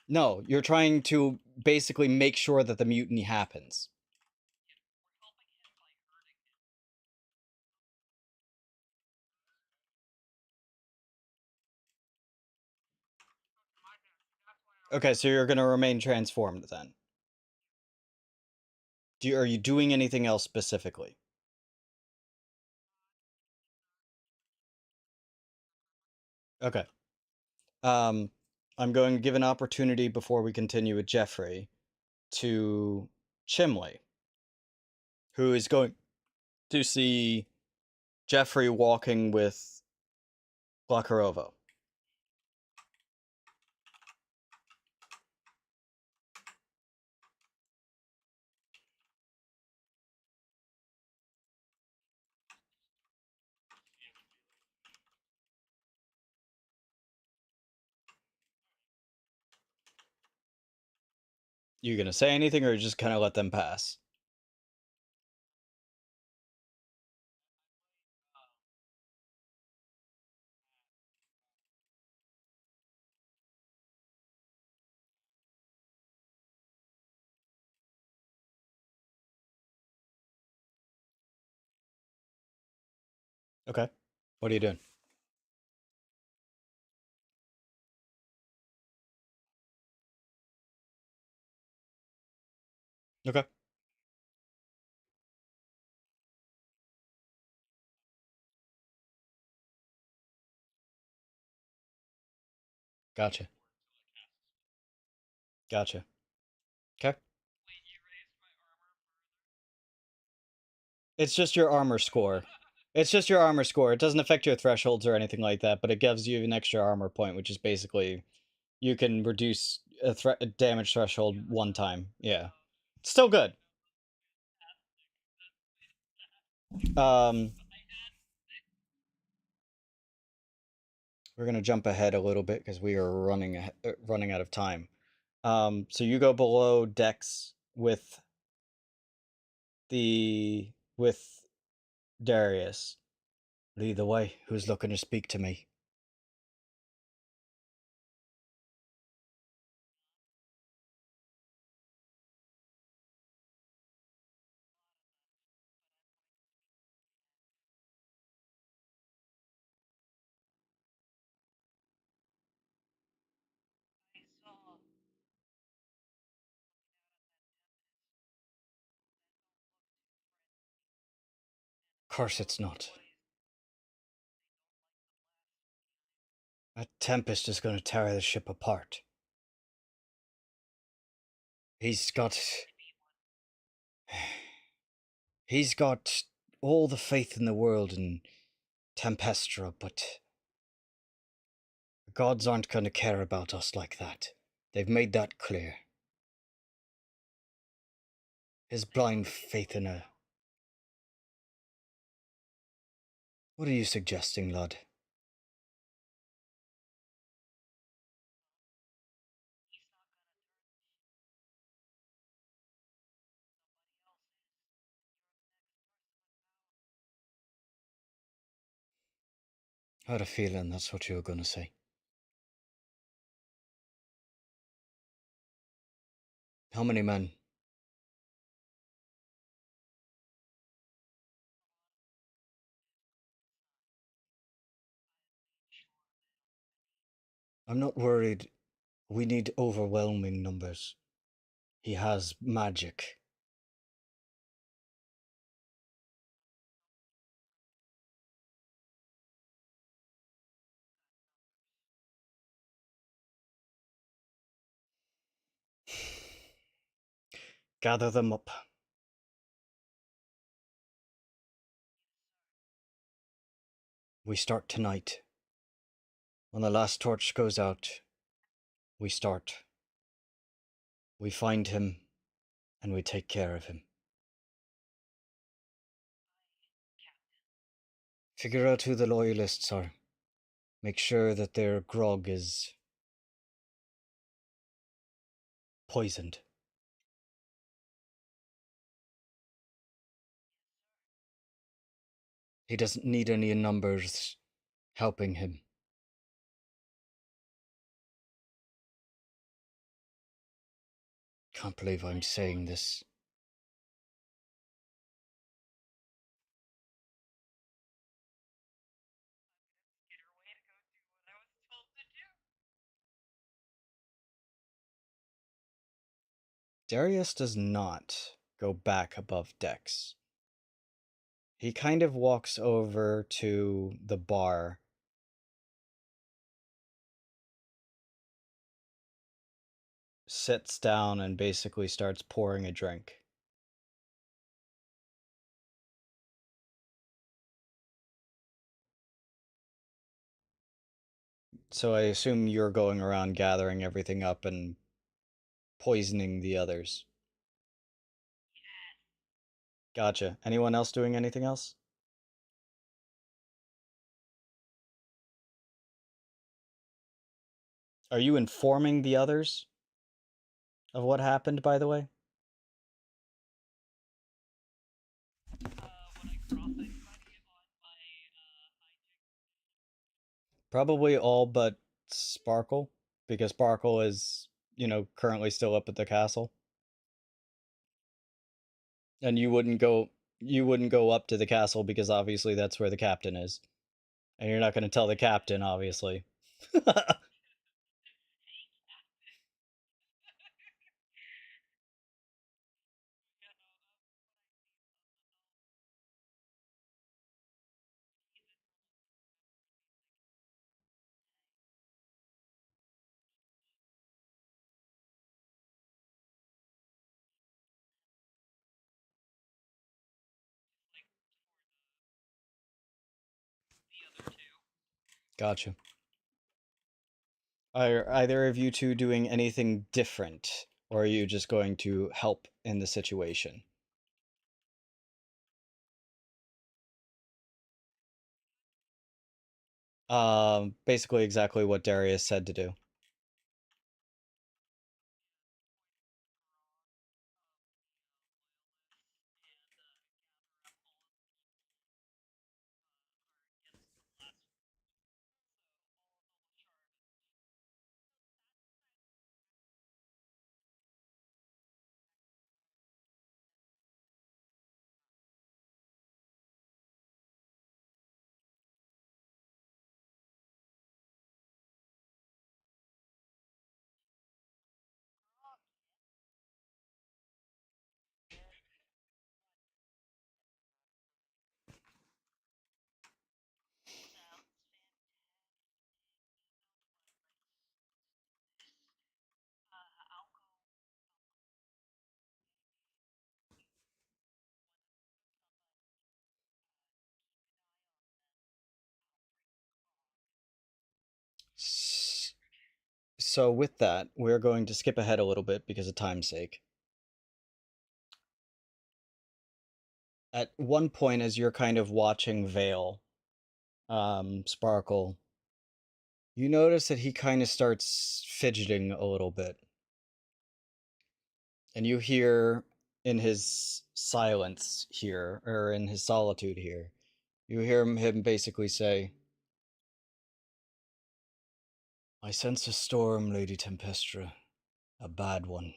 A: No, you're trying to basically make sure that the mutiny happens. Okay, so you're gonna remain transformed then. Are you doing anything else specifically? Okay. I'm going to give an opportunity before we continue with Jeffrey to Chimley, who is going to see Jeffrey walking with Glakarovo. You gonna say anything, or just kind of let them pass? Okay. What are you doing? Okay. Gotcha. Gotcha. Okay. It's just your armor score. It's just your armor score. It doesn't affect your thresholds or anything like that, but it gives you an extra armor point, which is basically you can reduce a damage threshold one time. Yeah. Still good. We're gonna jump ahead a little bit because we are running out of time. So you go below Dex with Darius. Lead the way. Who's looking to speak to me? Of course it's not. That tempest is going to tear the ship apart. He's got all the faith in the world in Tempestra, but the gods aren't going to care about us like that. They've made that clear. His blind faith in her. What are you suggesting, lad? I had a feeling that's what you were going to say. How many men? I'm not worried. We need overwhelming numbers. He has magic. Gather them up. We start tonight. When the last torch goes out, we start. We find him, and we take care of him. Figure out who the loyalists are. Make sure that their grog is poisoned. He doesn't need any numbers helping him. Can't believe I'm saying this. Darius does not go back above decks. He kind of walks over to the bar, sits down, and basically starts pouring a drink. So I assume you're going around gathering everything up and poisoning the others. Gotcha. Anyone else doing anything else? Are you informing the others? of what happened, by the way? Probably all but Sparkle, because Sparkle is, you know, currently still up at the castle. And you wouldn't go up to the castle because obviously that's where the captain is. And you're not going to tell the captain, obviously. Gotcha. Are either of you two doing anything different, or are you just going to help in the situation? Basically exactly what Darius said to do. So with that, we're going to skip ahead a little bit because of time's sake. At one point, as you're kind of watching Vale, Sparkle, you notice that he kind of starts fidgeting a little bit. And you hear in his silence here, or in his solitude here, you hear him basically say, "I sense a storm, Lady Tempestra, a bad one.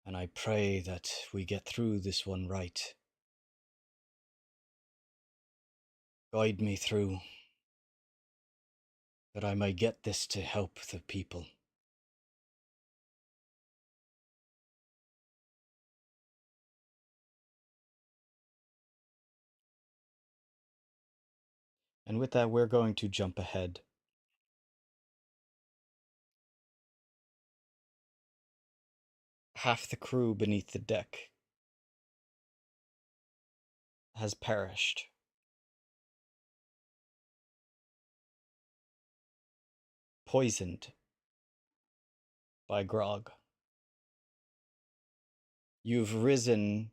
A: And I pray that we get through this one right. Guide me through, that I may get this to help the people." And with that, we're going to jump ahead. Half the crew beneath the deck has perished. Poisoned by grog. You've risen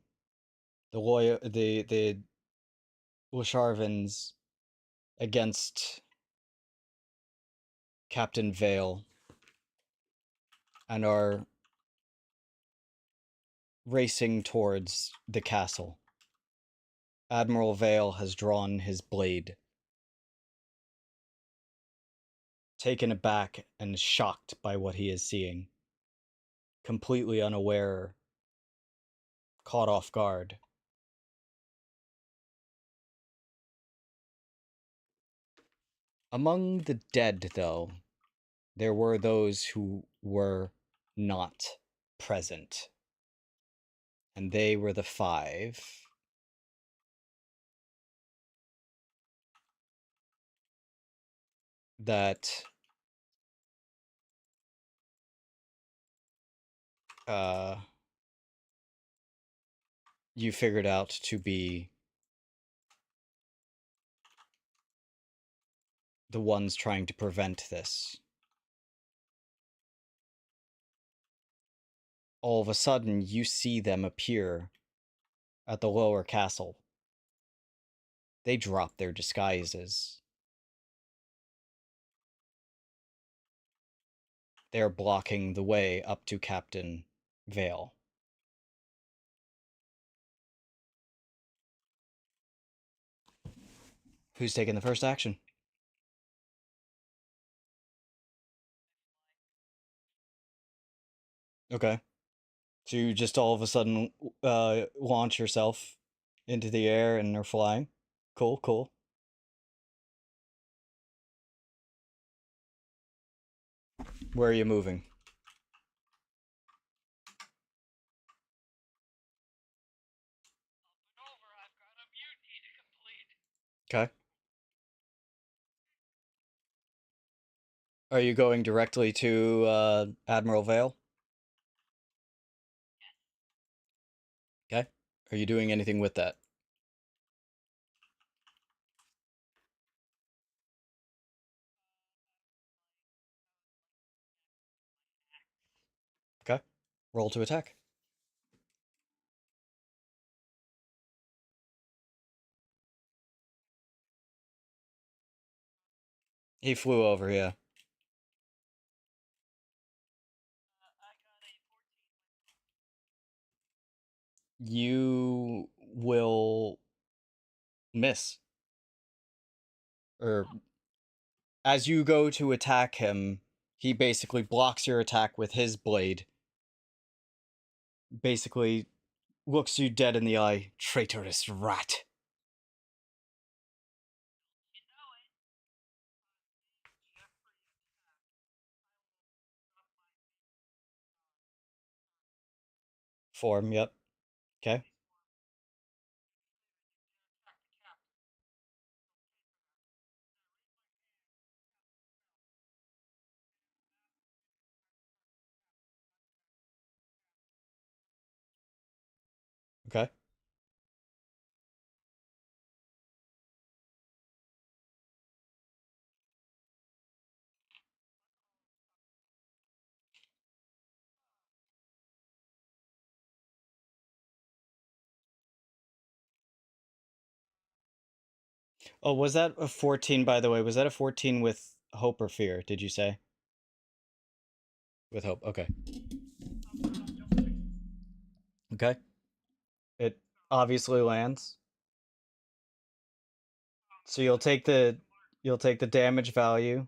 A: the Lusharvans against Captain Vale and are racing towards the castle. Admiral Vale has drawn his blade. Taken aback and shocked by what he is seeing. Completely unaware. Caught off guard. Among the dead, though, there were those who were not present. And they were the 5 that you figured out to be the ones trying to prevent this. All of a sudden, you see them appear at the lower castle. They drop their disguises. they're blocking the way up to Captain Vale. Who's taking the first action? Okay. So you just all of a sudden launch yourself into the air and are flying. Cool, cool. Where are you moving? Okay. Are you going directly to Admiral Vale? Okay. Are you doing anything with that? Okay. Roll to attack. He flew over, yeah. You will miss. Or as you go to attack him, he basically blocks your attack with his blade. Basically looks you dead in the eye. Traitorous rat. Form, yep. Okay. Okay. Oh, was that a 14, by the way? Was that a 14 with hope or fear, did you say? With hope, okay. Okay. It obviously lands. So you'll take the damage value.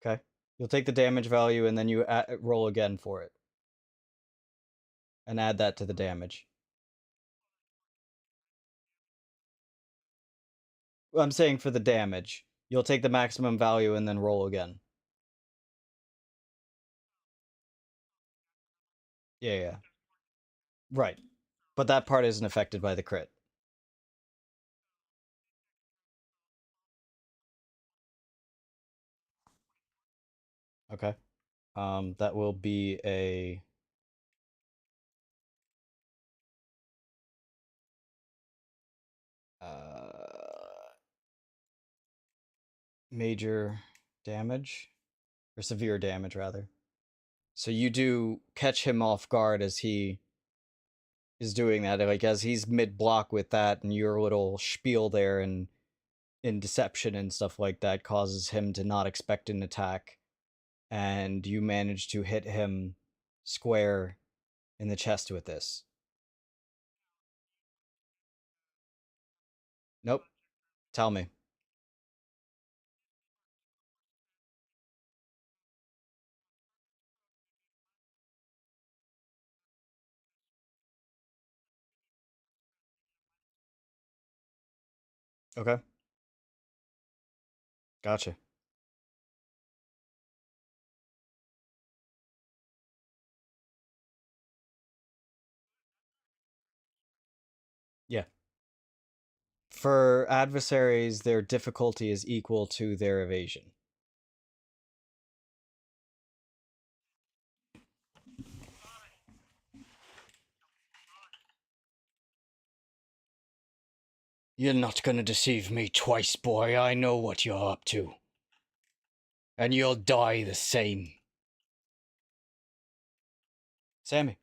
A: Okay. You'll take the damage value and then you roll again for it. And add that to the damage. I'm saying for the damage. You'll take the maximum value and then roll again. Yeah, yeah. Right. But that part isn't affected by the crit. Okay. That will be a major damage, or severe damage rather. So you do catch him off guard as he is doing that, like as he's mid block with that, and your little spiel there and in deception and stuff like that causes him to not expect an attack, and you manage to hit him square in the chest with this. Nope. Tell me. Okay. Gotcha. Yeah. For adversaries, their difficulty is equal to their evasion. You're not gonna deceive me twice, boy. I know what you're up to. And you'll die the same. Sammy.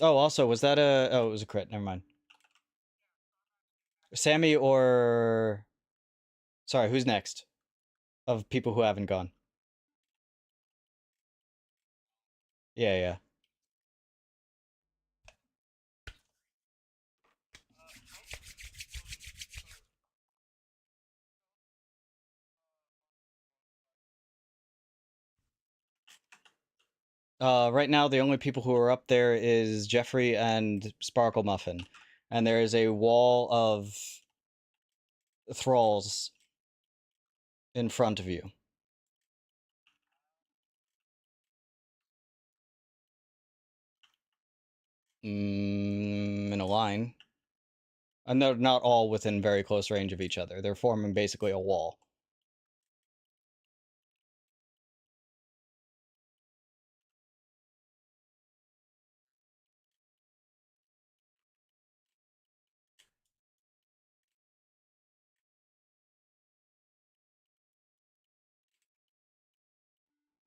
A: Oh, also, was that a... Oh, it was a crit. Never mind. Sammy or... Sorry, who's next? Of people who haven't gone. Yeah, yeah. Right now, the only people who are up there is Jeffrey and Sparkle Muffin, and there is a wall of thralls in front of you. In a line. And they're not all within very close range of each other. They're forming basically a wall.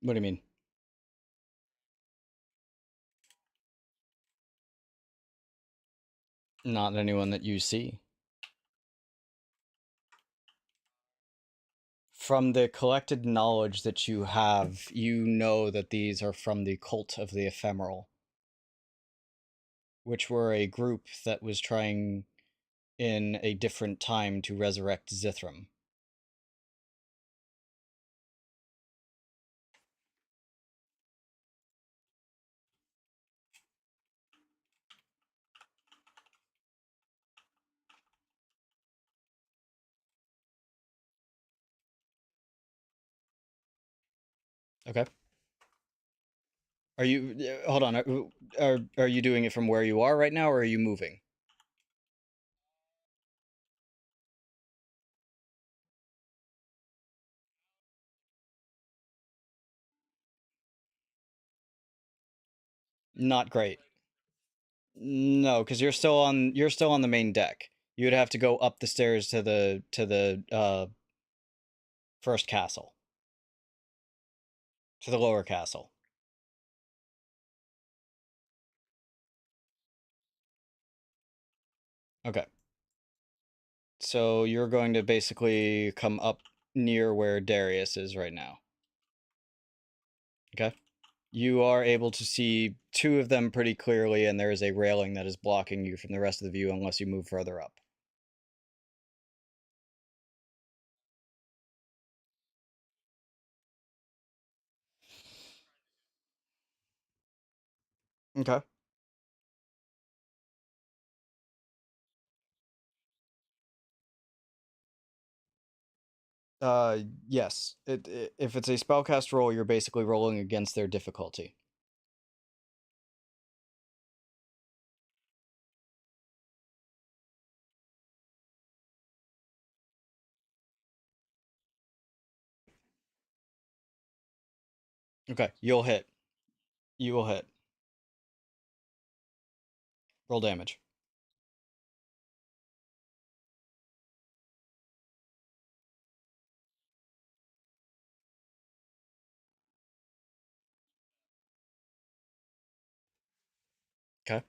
A: What do you mean? Not anyone that you see. From the collected knowledge that you have, you know that these are from the Cult of the Ephemeral, which were a group that was trying in a different time to resurrect Zithram. Okay. Are you hold on? Are you doing it from where you are right now, or are you moving? Not great. No, because you're still on the main deck. You would have to go up the stairs to the first castle, to the lower castle. Okay. So you're going to basically come up near where Darius is right now. Okay. You are able to see two of them pretty clearly, and there is a railing that is blocking you from the rest of the view unless you move further up. Okay. Yes. If it's a spellcast roll, you're basically rolling against their difficulty. Okay. You'll hit. You will hit. Roll damage. Okay.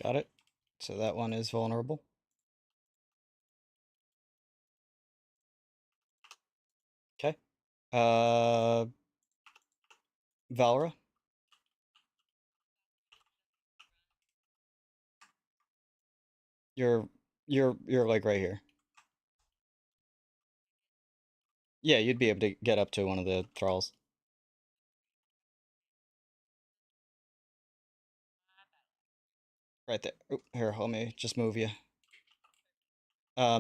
A: Got it. So that one is vulnerable. Okay. Uh, Valra, you're you're like right here. Yeah, you'd be able to get up to one of the thralls. Right there. Oop, here, let me just move you.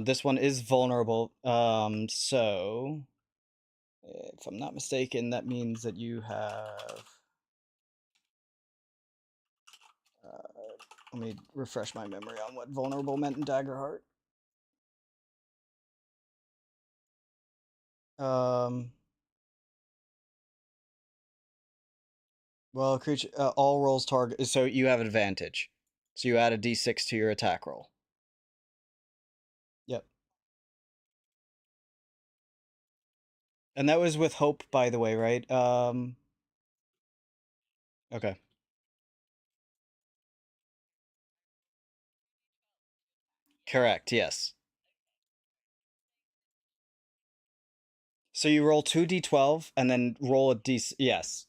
A: This one is vulnerable. So if I'm not mistaken, that means that you have. Let me refresh my memory on what vulnerable meant in Daggerheart. Um, well, creature all rolls target. So you have advantage. So you add a d6 to your attack roll. Yep. And that was with hope, by the way, right? Okay. Correct, yes. So you roll 2d12 and then roll a d... Yes.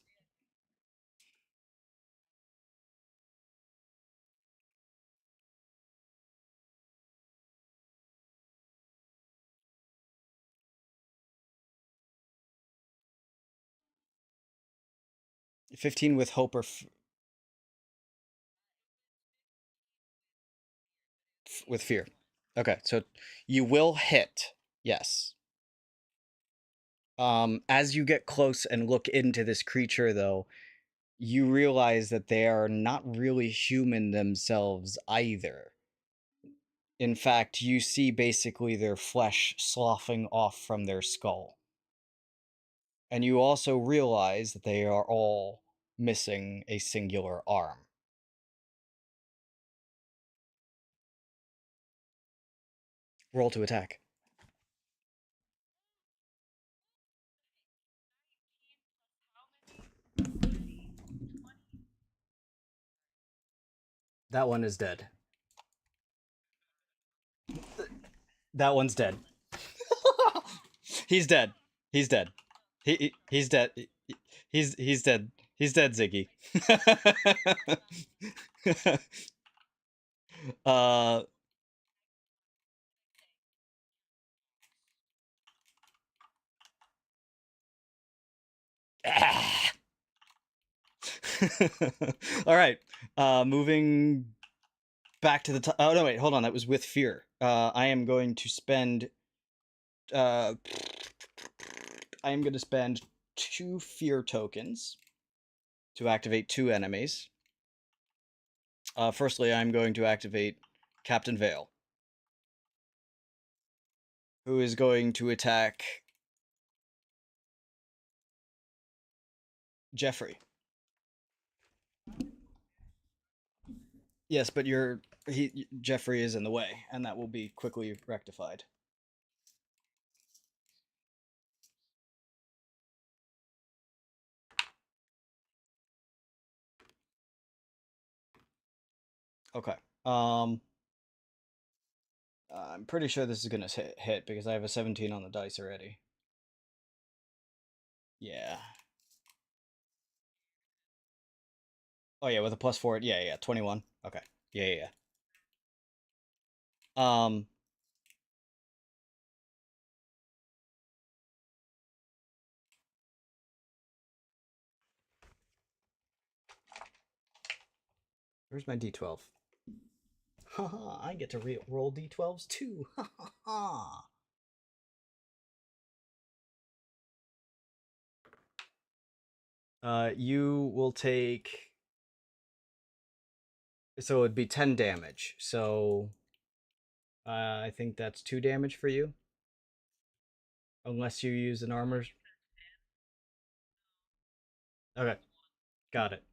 A: 15 with hope or with fear. Okay, so you will hit. Yes. As you get close and look into this creature, though, you realize that they are not really human themselves either. In fact, you see basically their flesh sloughing off from their skull. And you also realize that they are all missing a singular arm. Roll to attack. That one is dead. That one's dead. He's dead. He's dead. He's dead. He's dead. He's dead, Ziggy. uh All right. Moving back to the top. Oh no, wait, hold on. That was with fear. I am going to spend I am going to spend 2 fear tokens to activate 2 enemies. Firstly, I'm going to activate Captain Vale, who is going to attack Jeffrey. Yes, but Jeffrey is in the way, and that will be quickly rectified. Okay. I'm pretty sure this is gonna hit because I have a 17 on the dice already. Yeah. Oh yeah, with a +4. Yeah, 21. Okay. Yeah. Um. Where's my D12? Haha, I get to roll D12s too. Ha ha ha. You will take. So it'd be 10 damage. So I think that's 2 damage for you. Unless you use an armor. Okay, got it.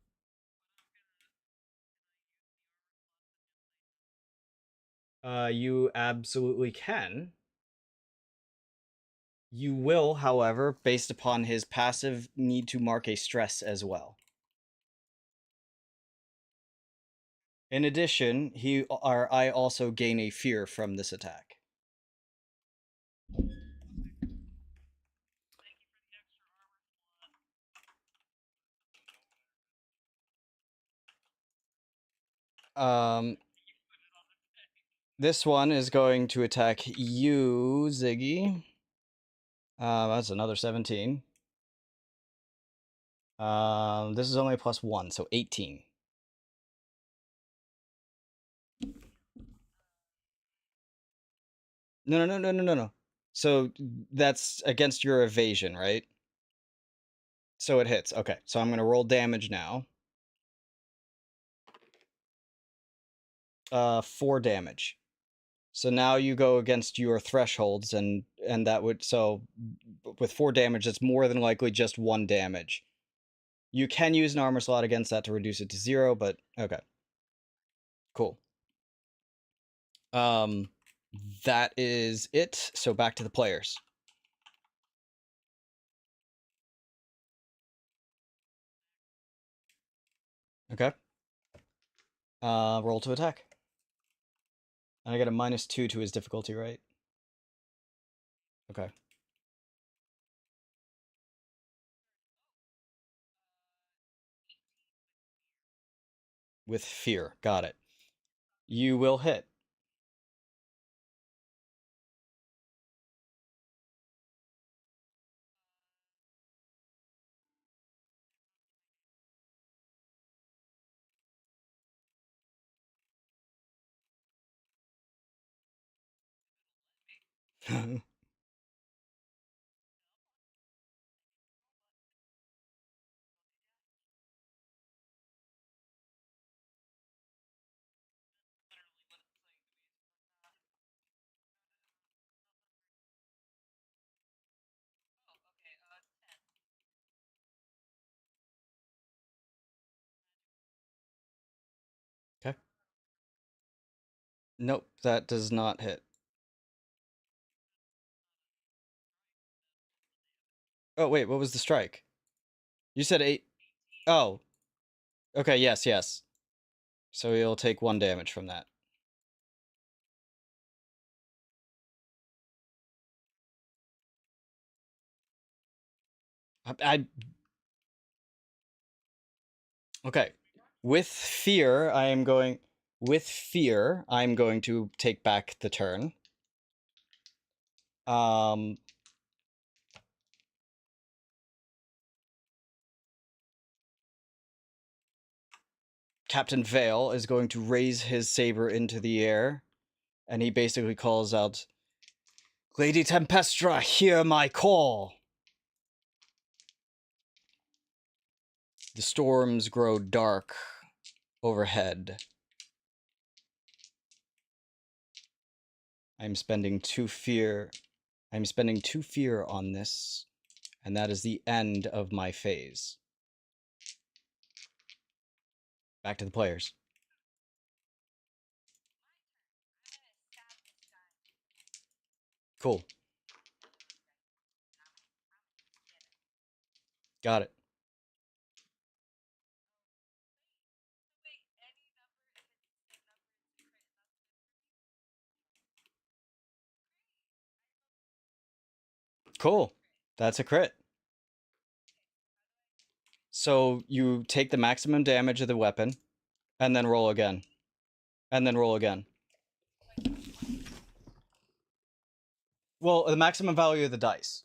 A: You absolutely can. You will, however, based upon his passive, need to mark a stress as well. In addition, I also gain a fear from this attack. This one is going to attack you, Ziggy. That's another 17. This is only a +1, so 18. No. So that's against your evasion, right? So it hits. Okay, so I'm going to roll damage now. 4 damage. So now you go against your thresholds, and that would, so with 4 damage, it's more than likely just 1 damage. You can use an armor slot against that to reduce it to 0, but okay. Cool. That is it. So back to the players. Okay. Roll to attack. And I get a -2 to his difficulty, right? Okay. With fear. Got it. You will hit. Okay. Nope, that does not hit. Oh, wait, what was the strike? You said 8. Oh. Okay, yes. So he'll take 1 damage from that. Okay. With fear, I'm going to take back the turn. Captain Vale is going to raise his saber into the air, and he basically calls out, "Lady Tempestra, hear my call!" The storms grow dark overhead. I'm spending 2 fear. I'm spending 2 fear on this, and that is the end of my phase. Back to the players. Cool. Got it. Cool. That's a crit. So you take the maximum damage of the weapon, and then roll again. And then roll again. Well, the maximum value of the dice.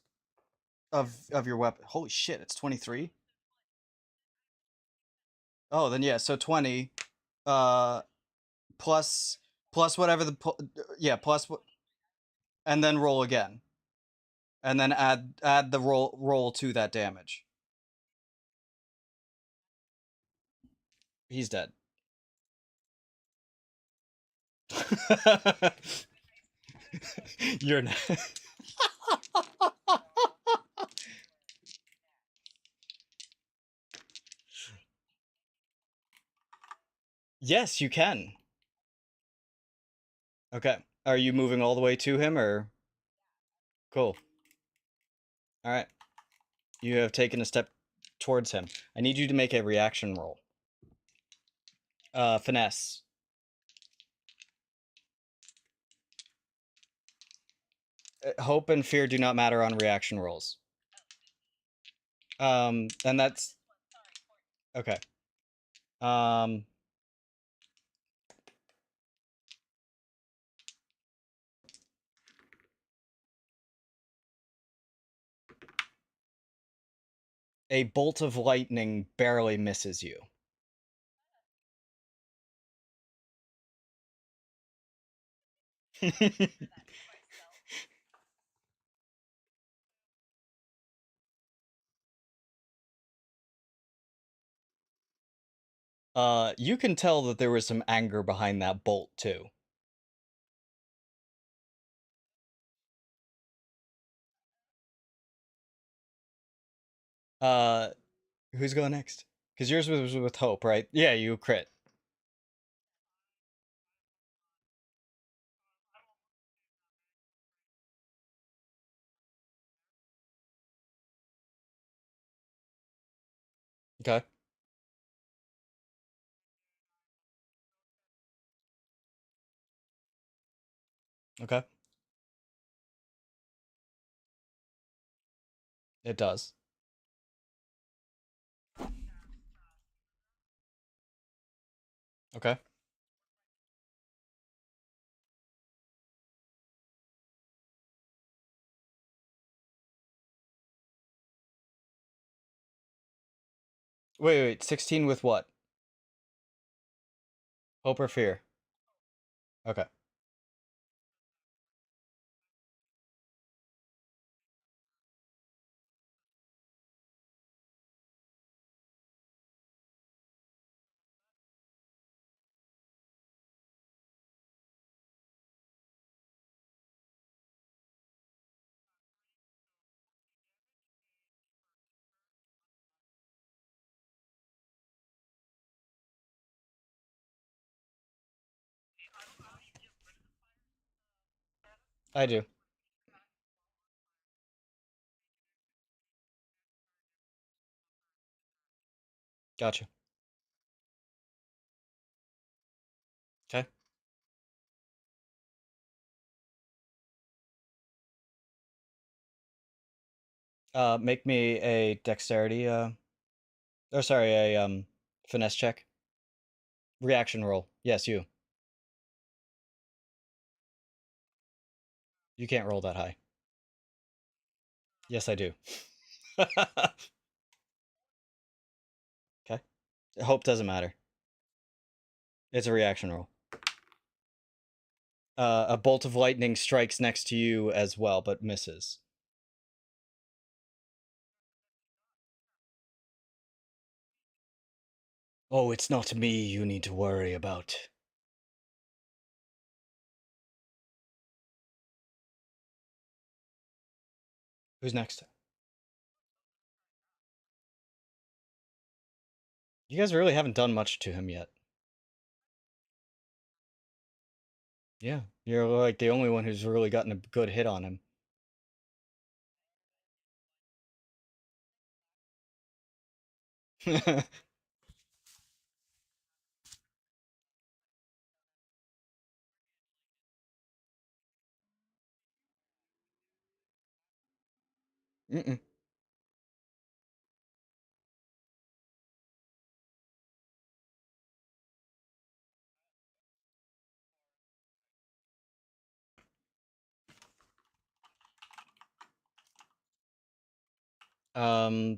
A: Of your weapon. Holy shit, it's 23? Oh, then yeah, so 20. Plus whatever the... Yeah, plus... And then roll again. And then add the roll to that damage. He's dead. You're not. Yes, you can. Okay. Are you moving all the way to him, or? Cool. Alright. You have taken a step towards him. I need you to make a reaction roll. Finesse. Hope and fear do not matter on reaction rolls. And that's... Okay. A bolt of lightning barely misses you. You can tell that there was some anger behind that bolt, too. Who's going next? Because yours was with Hope, right? Yeah, you crit. Okay. Okay. It does. Okay. Wait. 16 with what? Hope or fear? Okay. I do. Gotcha. Okay. Make me a dexterity, oh, sorry, a, finesse check. Reaction roll. Yes, you. You can't roll that high. Yes, I do. Okay. Hope doesn't matter. It's a reaction roll. A bolt of lightning strikes next to you as well, but misses. Oh, it's not me you need to worry about. Who's next? You guys really haven't done much to him yet. Yeah, you're like the only one who's really gotten a good hit on him. Mm-mm.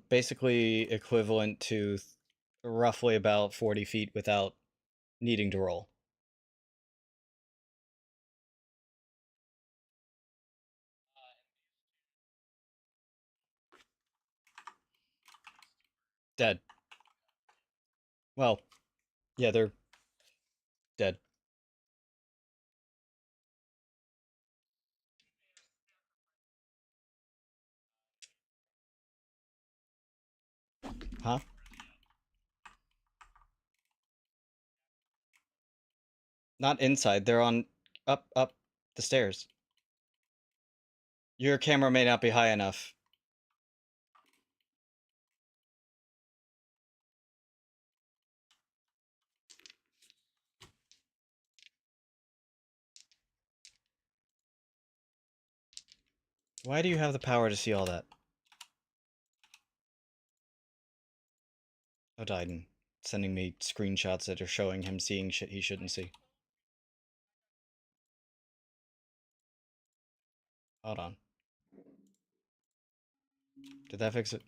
A: Basically equivalent to roughly about 40 feet without needing to roll. Dead. Well, yeah, they're dead. Huh? Not inside. They're on up the stairs. Your camera may not be high enough. Why do you have the power to see all that? Odaiden, sending me screenshots that are showing him seeing shit he shouldn't see. Hold on. Did that fix it?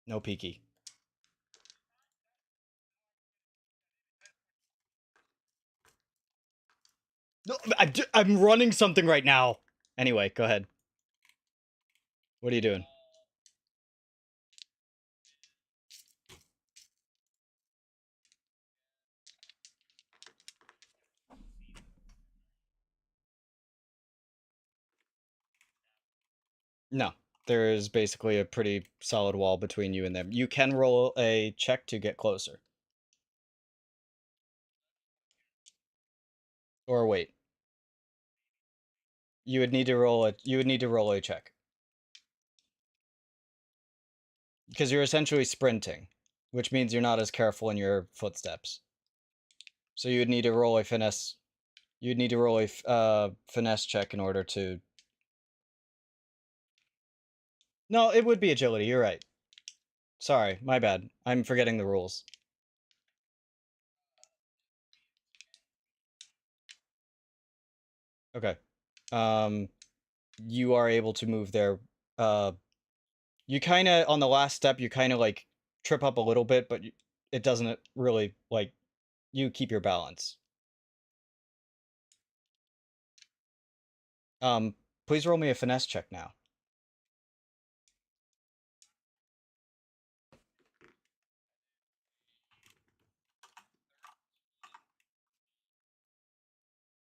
A: No peeky. No, I'm running something right now. Anyway, go ahead. What are you doing? No. There is basically a pretty solid wall between you and them. You can roll a check to get closer. Or wait. You would need to roll a check. Because you're essentially sprinting, which means you're not as careful in your footsteps. So you would need to roll a finesse. You'd need to roll a finesse check in order to... No, it would be agility, you're right. Sorry, my bad. I'm forgetting the rules. Okay. You are able to move there. You kind of, on the last step, you kind of, like, trip up a little bit, but it doesn't really, like, you keep your balance. Please roll me a finesse check now.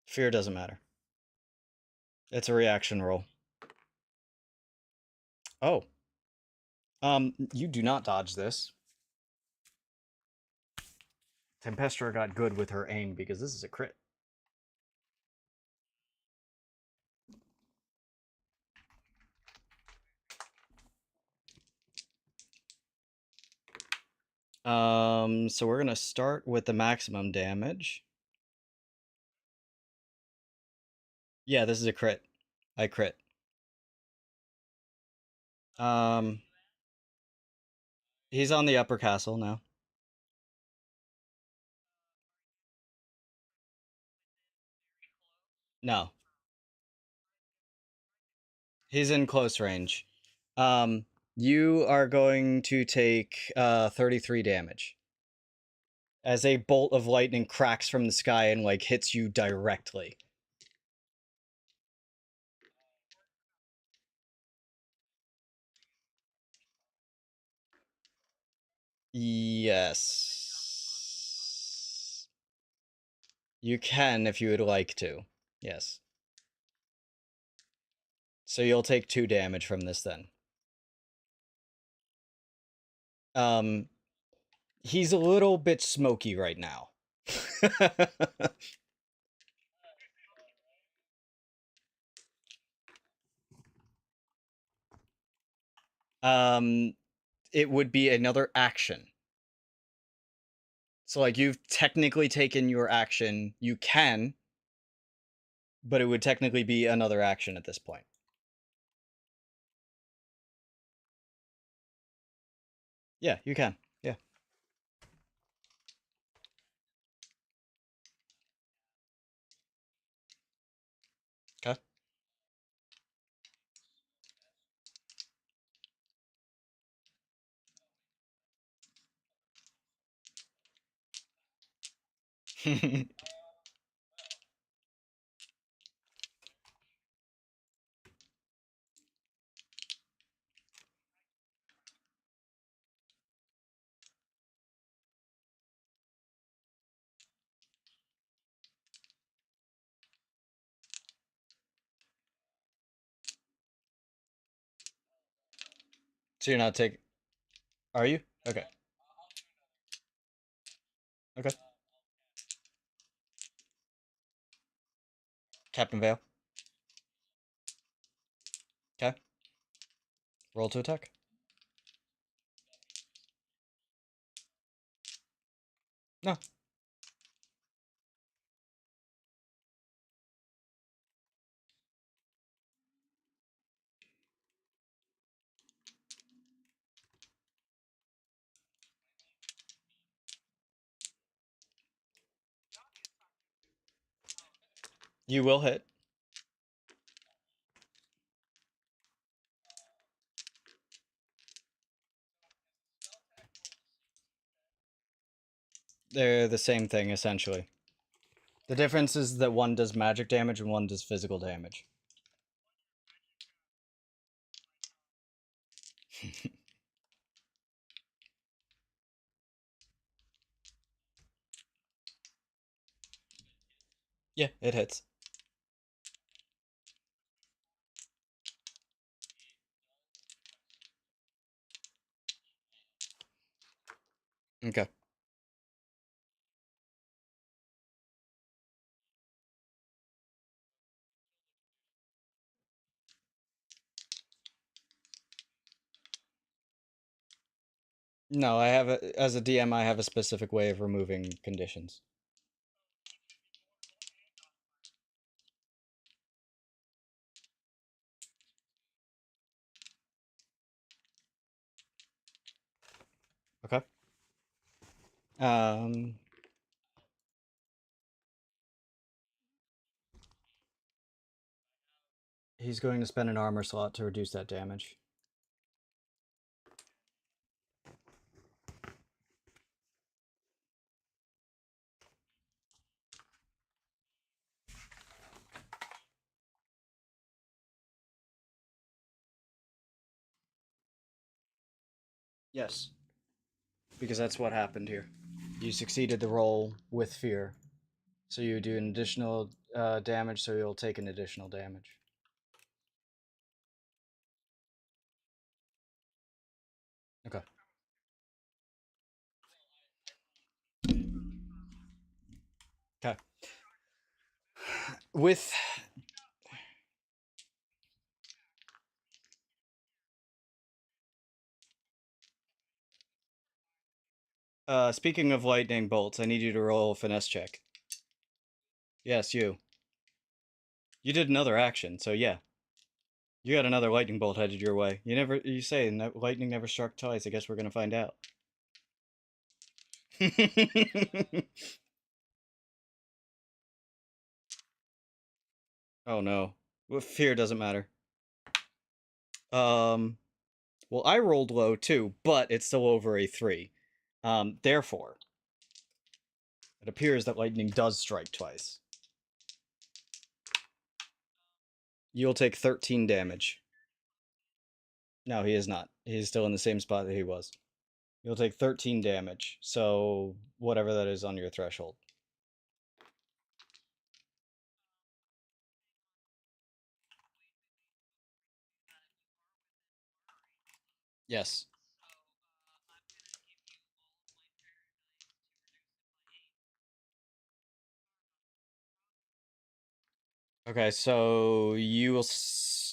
A: Fear doesn't matter. It's a reaction roll. Oh. You do not dodge this. Tempestra got good with her aim because this is a crit. So we're gonna start with the maximum damage. Yeah, this is a crit. I crit. He's on the upper castle now. No. He's in close range. You are going to take 33 damage. As a bolt of lightning cracks from the sky and, like, hits you directly. Yes. You can if you would like to. Yes. So you'll take 2 damage from this then. He's a little bit smoky right now. It would be another action. So, like, you've technically taken your action. You can, but it would technically be another action at this point. Yeah, you can. Yeah. Okay. So you're not taking... Are you? Okay. Okay. Captain Vale. Okay. Roll to attack. No. You will hit. They're the same thing, essentially. The difference is that one does magic damage and one does physical damage. Yeah, it hits. Okay. No, I have a, as a DM, I have a specific way of removing conditions. Okay. He's going to spend an armor slot to reduce that damage. Yes. Because that's what happened here. You succeeded the roll with fear. So you do an additional damage, so you'll take an additional damage. Okay. Okay. With speaking of lightning bolts, I need you to roll a finesse check. Yes, you. You did another action, so yeah. You got another lightning bolt headed your way. You say lightning never struck twice. I guess we're gonna find out. Oh no. Well, fear doesn't matter. Well, I rolled low too, but it's still over a 3. Therefore, it appears that lightning does strike twice. You'll take 13 damage. No, he is not. He's still in the same spot that he was. You'll take 13 damage, so whatever that is on your threshold. Yes. Okay, so you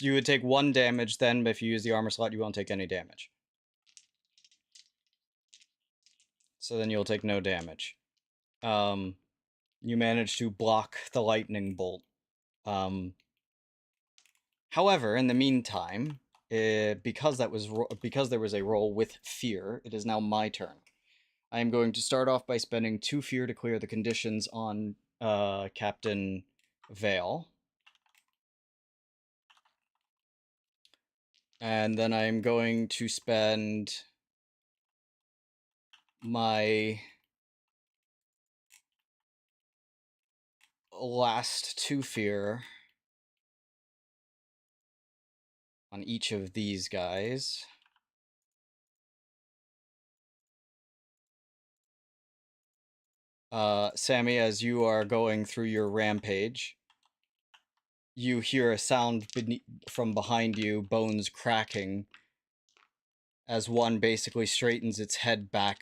A: would take 1 damage then, but if you use the armor slot, you won't take any damage. So then you'll take no damage. You manage to block the lightning bolt. However, in the meantime, because there was a roll with fear, it is now my turn. I am going to start off by spending 2 fear to clear the conditions on Captain Vale. And then I'm going to spend my last 2 fear on each of these guys. Sammy, as you are going through your rampage, you hear a sound from behind you, bones cracking, as one basically straightens its head back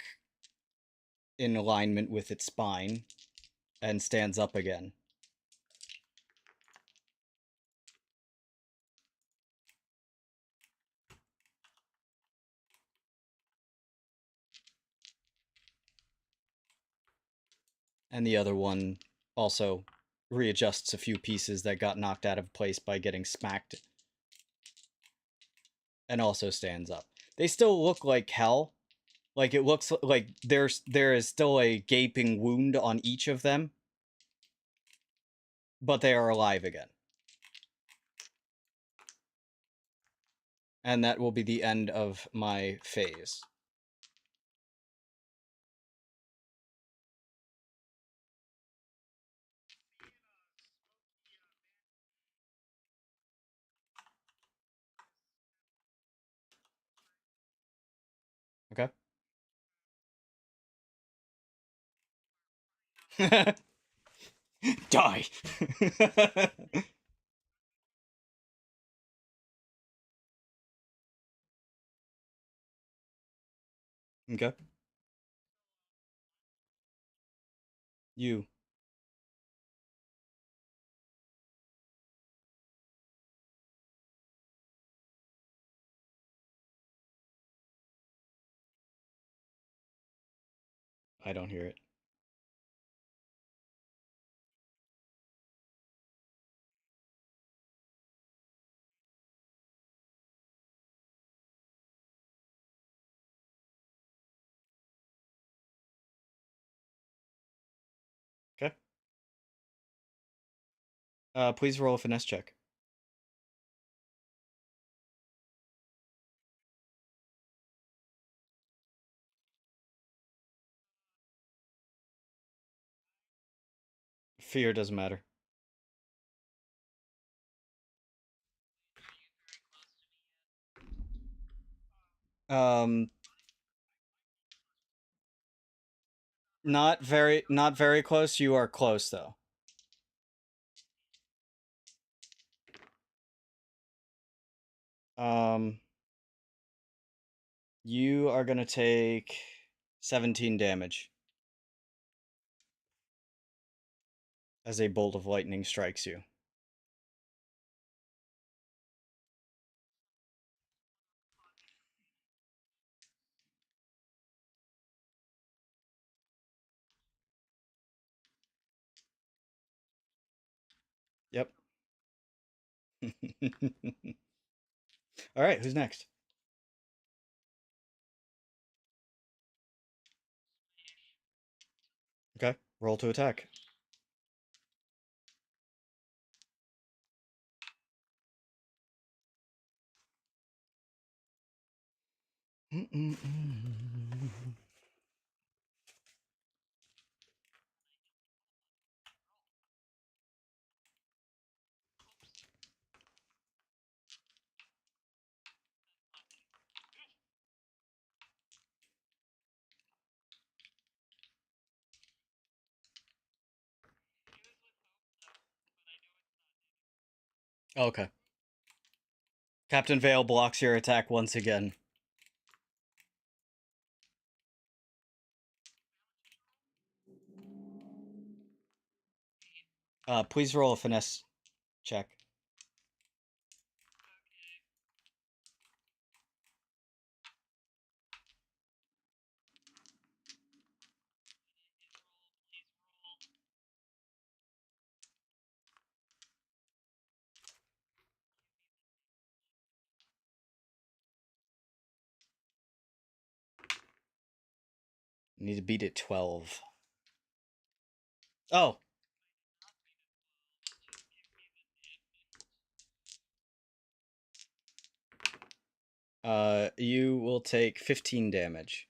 A: in alignment with its spine and stands up again. And the other one also readjusts a few pieces that got knocked out of place by getting smacked and also stands up. They still look like hell. Like, it looks like there is still a gaping wound on each of them, but they are alive again. And that will be the end of my phase. Okay? Die! Okay. You. I don't hear it. Please roll a finesse check. Fear doesn't matter. Um, not very close. You are close though. You are gonna take 17 damage as a bolt of lightning strikes you. Yep. All right, who's next? Okay, roll to attack. Okay. Captain Vale blocks your attack once again. Please roll a finesse check. You need to beat it 12. Oh. You will take 15 damage.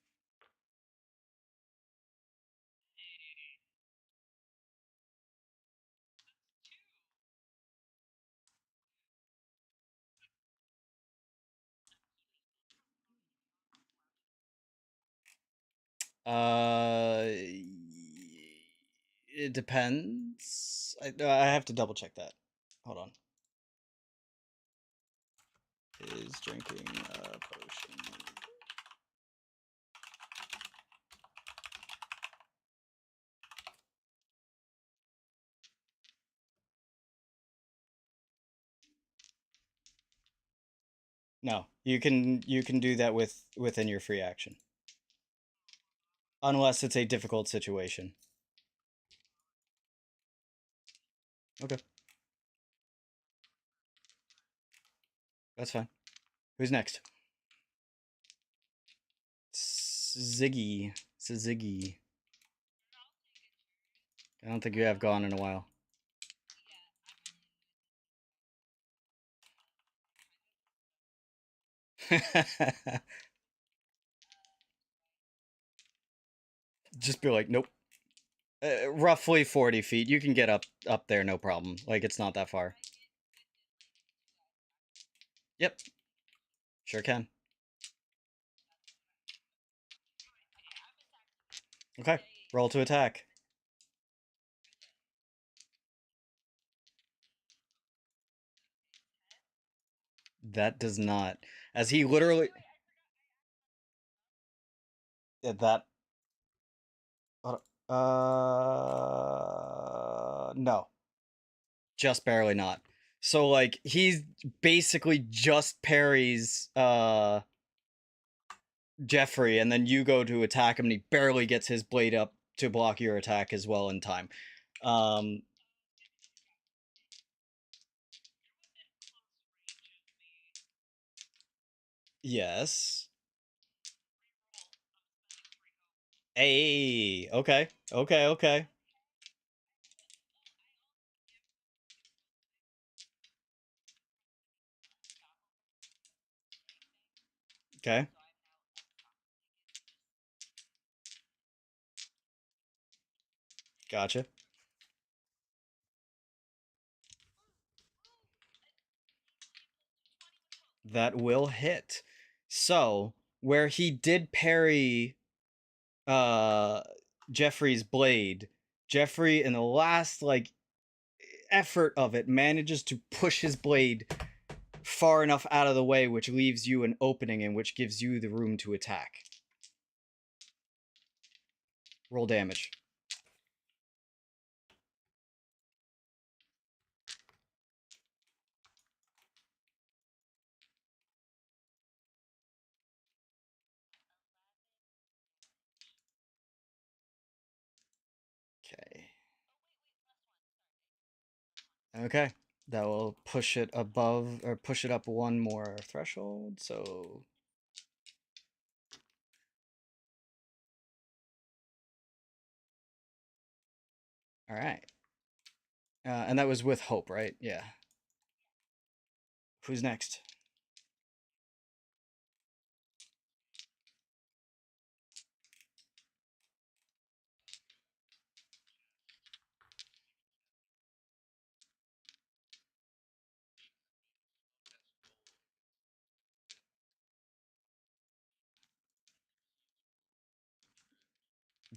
A: It depends. I have to double check that. Hold on. Is drinking a potion. No, you can do that within your free action. Unless it's a difficult situation. Okay. That's fine. Who's next? Syziggy. Syziggy. I don't think you have gone in a while. Just be like, nope. Roughly 40 feet. You can get up there, no problem. Like, it's not that far. Yep. Sure can. Okay. Roll to attack. That does not. As he literally... That... No. Just barely not. So, like, he's basically just parries, Jeffrey, and then you go to attack him, and he barely gets his blade up to block your attack as well in time. Yes. Hey, okay. Okay. Gotcha. That will hit. So, where he did parry uh Jeffrey's blade, Jeffrey in the last like effort of it manages to push his blade far enough out of the way, which leaves you an opening and which gives you the room to attack. Roll damage. Okay. Okay. That will push it above, or push it up one more threshold, so... Alright. And that was with hope, right? Yeah. Who's next?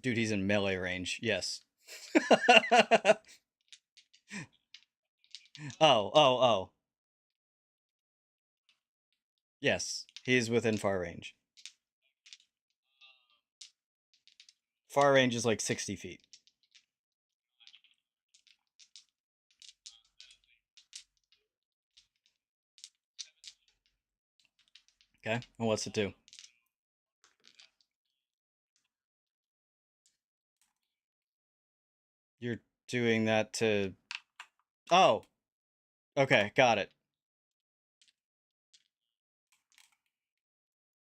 A: Dude, he's in melee range. Yes. Oh. Yes, he is within far range. Far range is like 60 feet. Okay, and what's it do? You're doing that to... Oh! Okay, got it.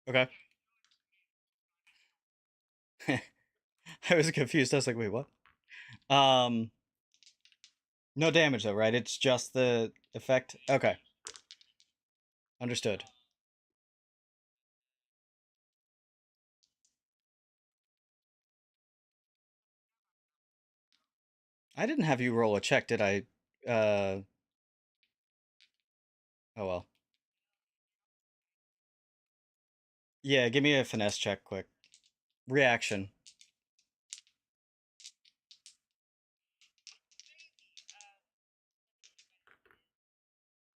A: Okay. I was confused. I was like, wait, what? No damage though, right? It's just the effect? Okay. Understood. I didn't have you roll a check, did I? Oh well. Yeah, give me a finesse check quick. Reaction.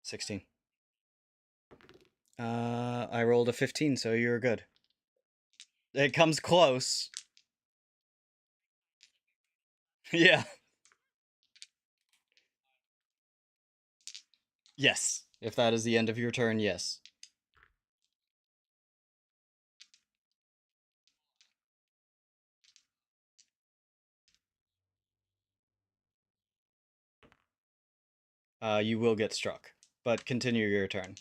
A: 16. I rolled a 15, so you're good. It comes close. Yeah. Yes. If that is the end of your turn, yes. You will get struck, but continue your turn.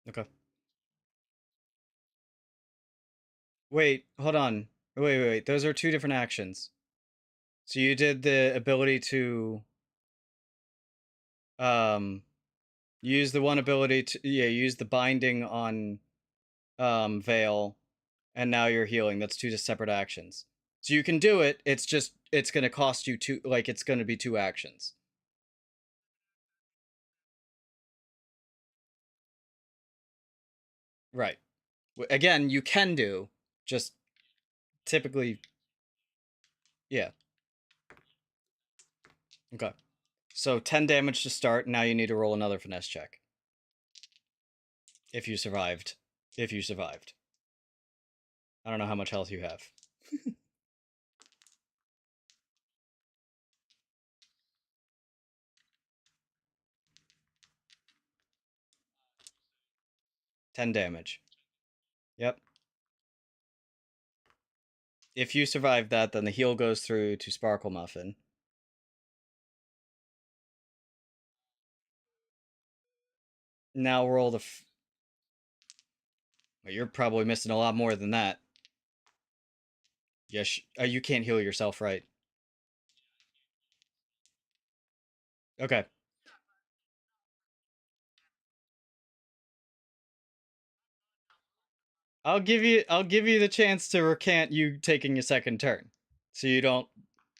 A: Okay. Wait, hold on. Wait. Those are two different actions. So you did the ability to use the one ability to use the binding on Veil, and now you're healing. That's two separate actions. So you can do it. It's just it's gonna cost you two. Like it's gonna be two actions. Right. Again, you can do just typically. Yeah. Okay. So 10 damage to start. Now you need to roll another finesse check. If you survived. If you survived. I don't know how much health you have. 10 damage. Yep. If you survive that, then the heal goes through to Sparkle Muffin. Now roll the... Well, you're probably missing a lot more than that. Yes, you can't heal yourself, right? Okay. I'll give you the chance to recant you taking your second turn. So you don't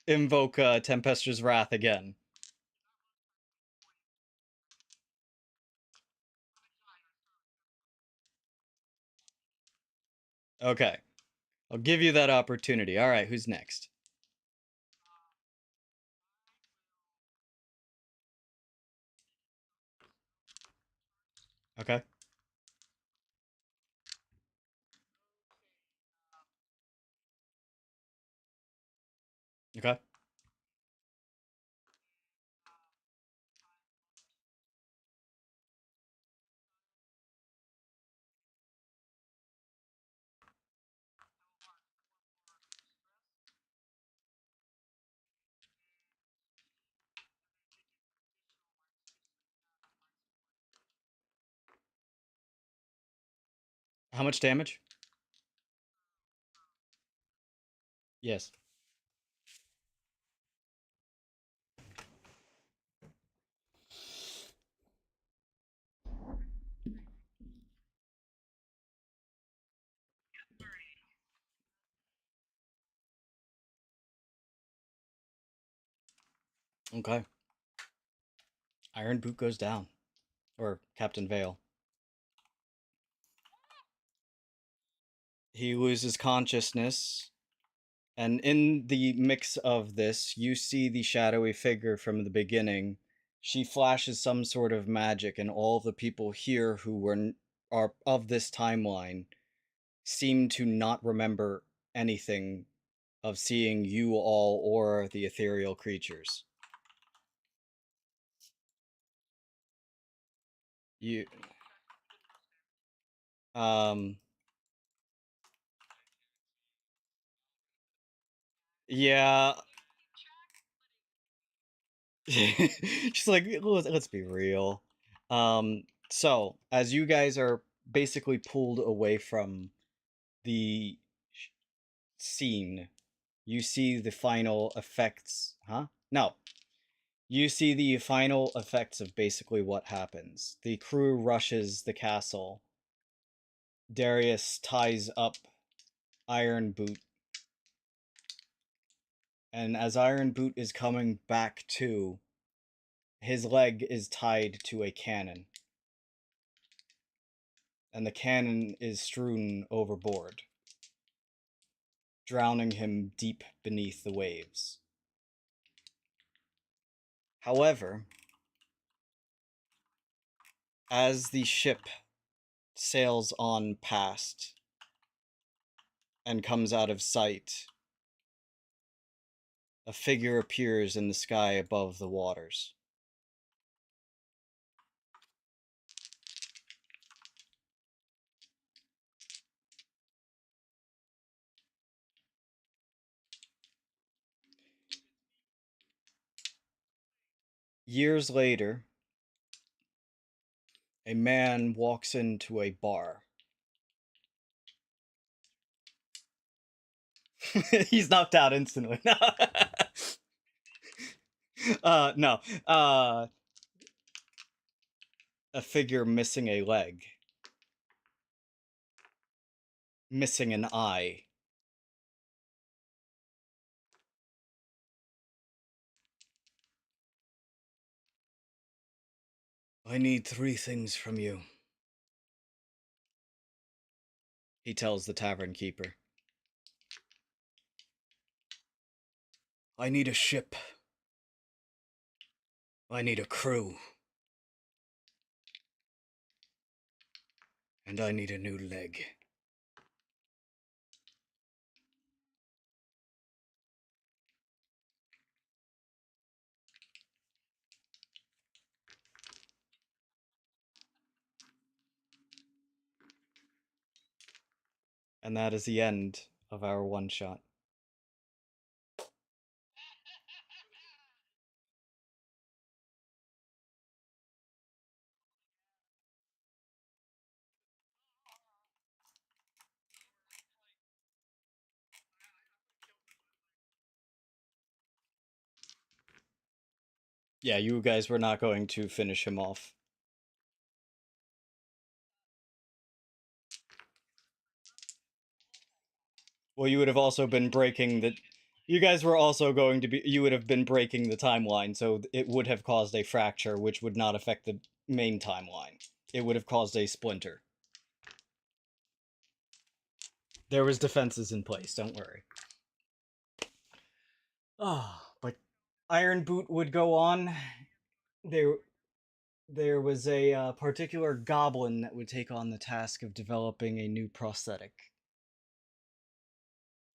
A: invoke Tempestuous Wrath again. Okay. I'll give you that opportunity. Alright, who's next? Okay. Okay. How much damage? Yes. Okay. Ironboot goes down. Or Captain Vale. He loses consciousness. And in the mix of this, you see the shadowy figure from the beginning. She flashes some sort of magic, and all the people here who are of this timeline seem to not remember anything of seeing you all or the ethereal creatures. You um yeah. She's like, let's be real. So as you guys are basically pulled away from the scene, you see the final effects. Huh? No. You see the final effects of basically what happens. The crew rushes the castle. Darius ties up Ironboot. And as Ironboot is coming back to, his leg is tied to a cannon. And the cannon is strewn overboard, drowning him deep beneath the waves. However, as the ship sails on past and comes out of sight, a figure appears in the sky above the waters. Years later, a man walks into a bar. He's knocked out instantly. No. A figure missing a leg. Missing an eye. I need 3 things from you, he tells the tavern keeper. I need a ship. I need a crew. And I need a new leg. And that is the end of our one-shot. Yeah, you guys were not going to finish him off. Well, you would have also been breaking the. You guys were also going to be. You would have been breaking the timeline, so it would have caused a fracture, which would not affect the main timeline. It would have caused a splinter. There was defenses in place, don't worry. But Ironboot would go on. There was a particular goblin that would take on the task of developing a new prosthetic,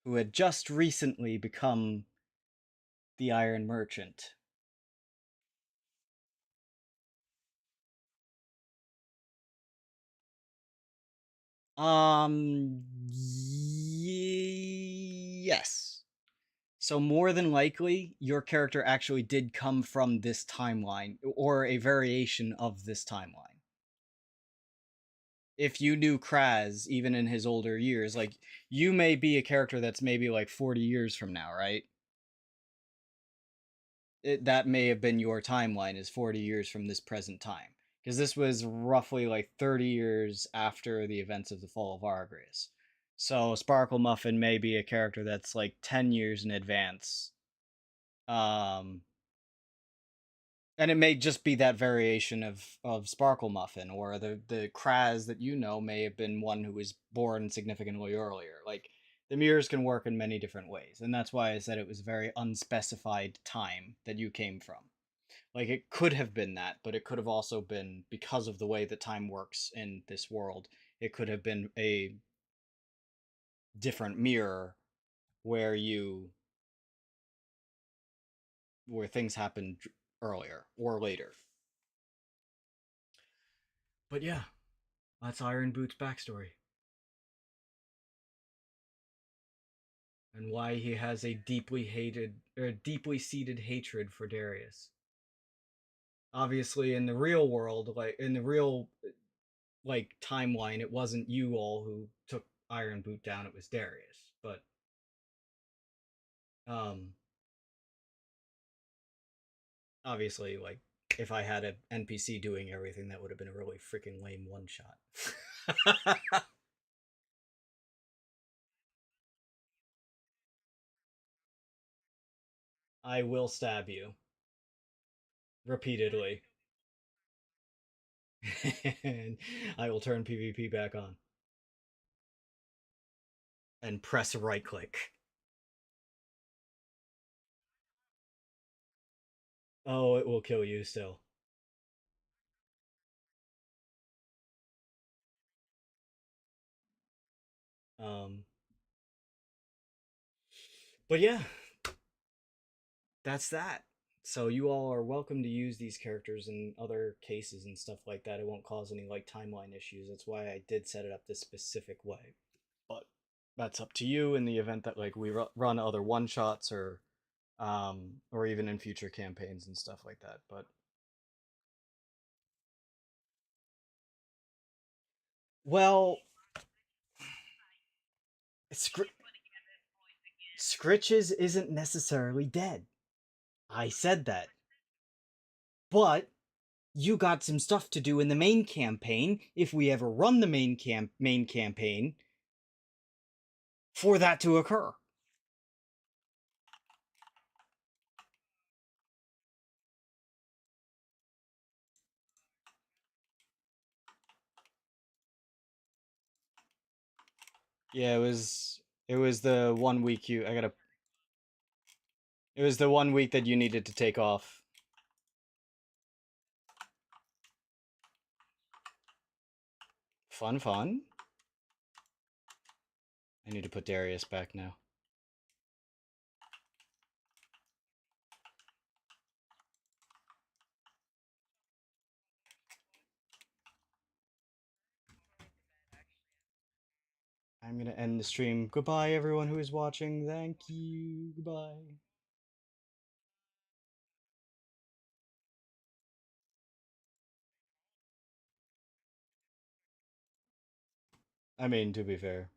A: who had just recently become the Iron Merchant. Yes. So more than likely, your character actually did come from this timeline, or a variation of this timeline. If you knew Kraz, even in his older years, like, you may be a character that's maybe like 40 years from now, right? That may have been your timeline, is 40 years from this present time. Because this was roughly like 30 years after the events of the fall of Argreus. So Sparkle Muffin may be a character that's like 10 years in advance. And it may just be that variation of Sparkle Muffin, or the Kraz that you know may have been one who was born significantly earlier. Like, the mirrors can work in many different ways, and that's why I said it was a very unspecified time that you came from. Like, it could have been that, but it could have also been, because of the way that time works in this world, it could have been a different mirror where where things happened earlier or later. But yeah, that's Ironboot's backstory. And why he has a deeply seated hatred for Darius. Obviously, in the real world, like in the real like timeline, it wasn't you all who took Ironboot down; it was Darius. But um, obviously, like, if I had an NPC doing everything, that would have been a really freaking lame one shot. I will stab you repeatedly. And I will turn PvP back on and press right click. Oh, it will kill you still. Um, but yeah, that's that. So you all are welcome to use these characters in other cases and stuff like that. It won't cause any like timeline issues. That's why I did set it up this specific way. But that's up to you in the event that like we run other one shots, or even in future campaigns and stuff like that. But well, Scritches isn't necessarily dead. I said that. But you got some stuff to do in the main campaign, if we ever run the main campaign, for that to occur. Yeah, it was the 1 week you I gotta it was the 1 week that you needed to take off. Fun, fun. I need to put Darius back now. I'm gonna end the stream. Goodbye, everyone who is watching. Thank you. Goodbye. I mean, to be fair.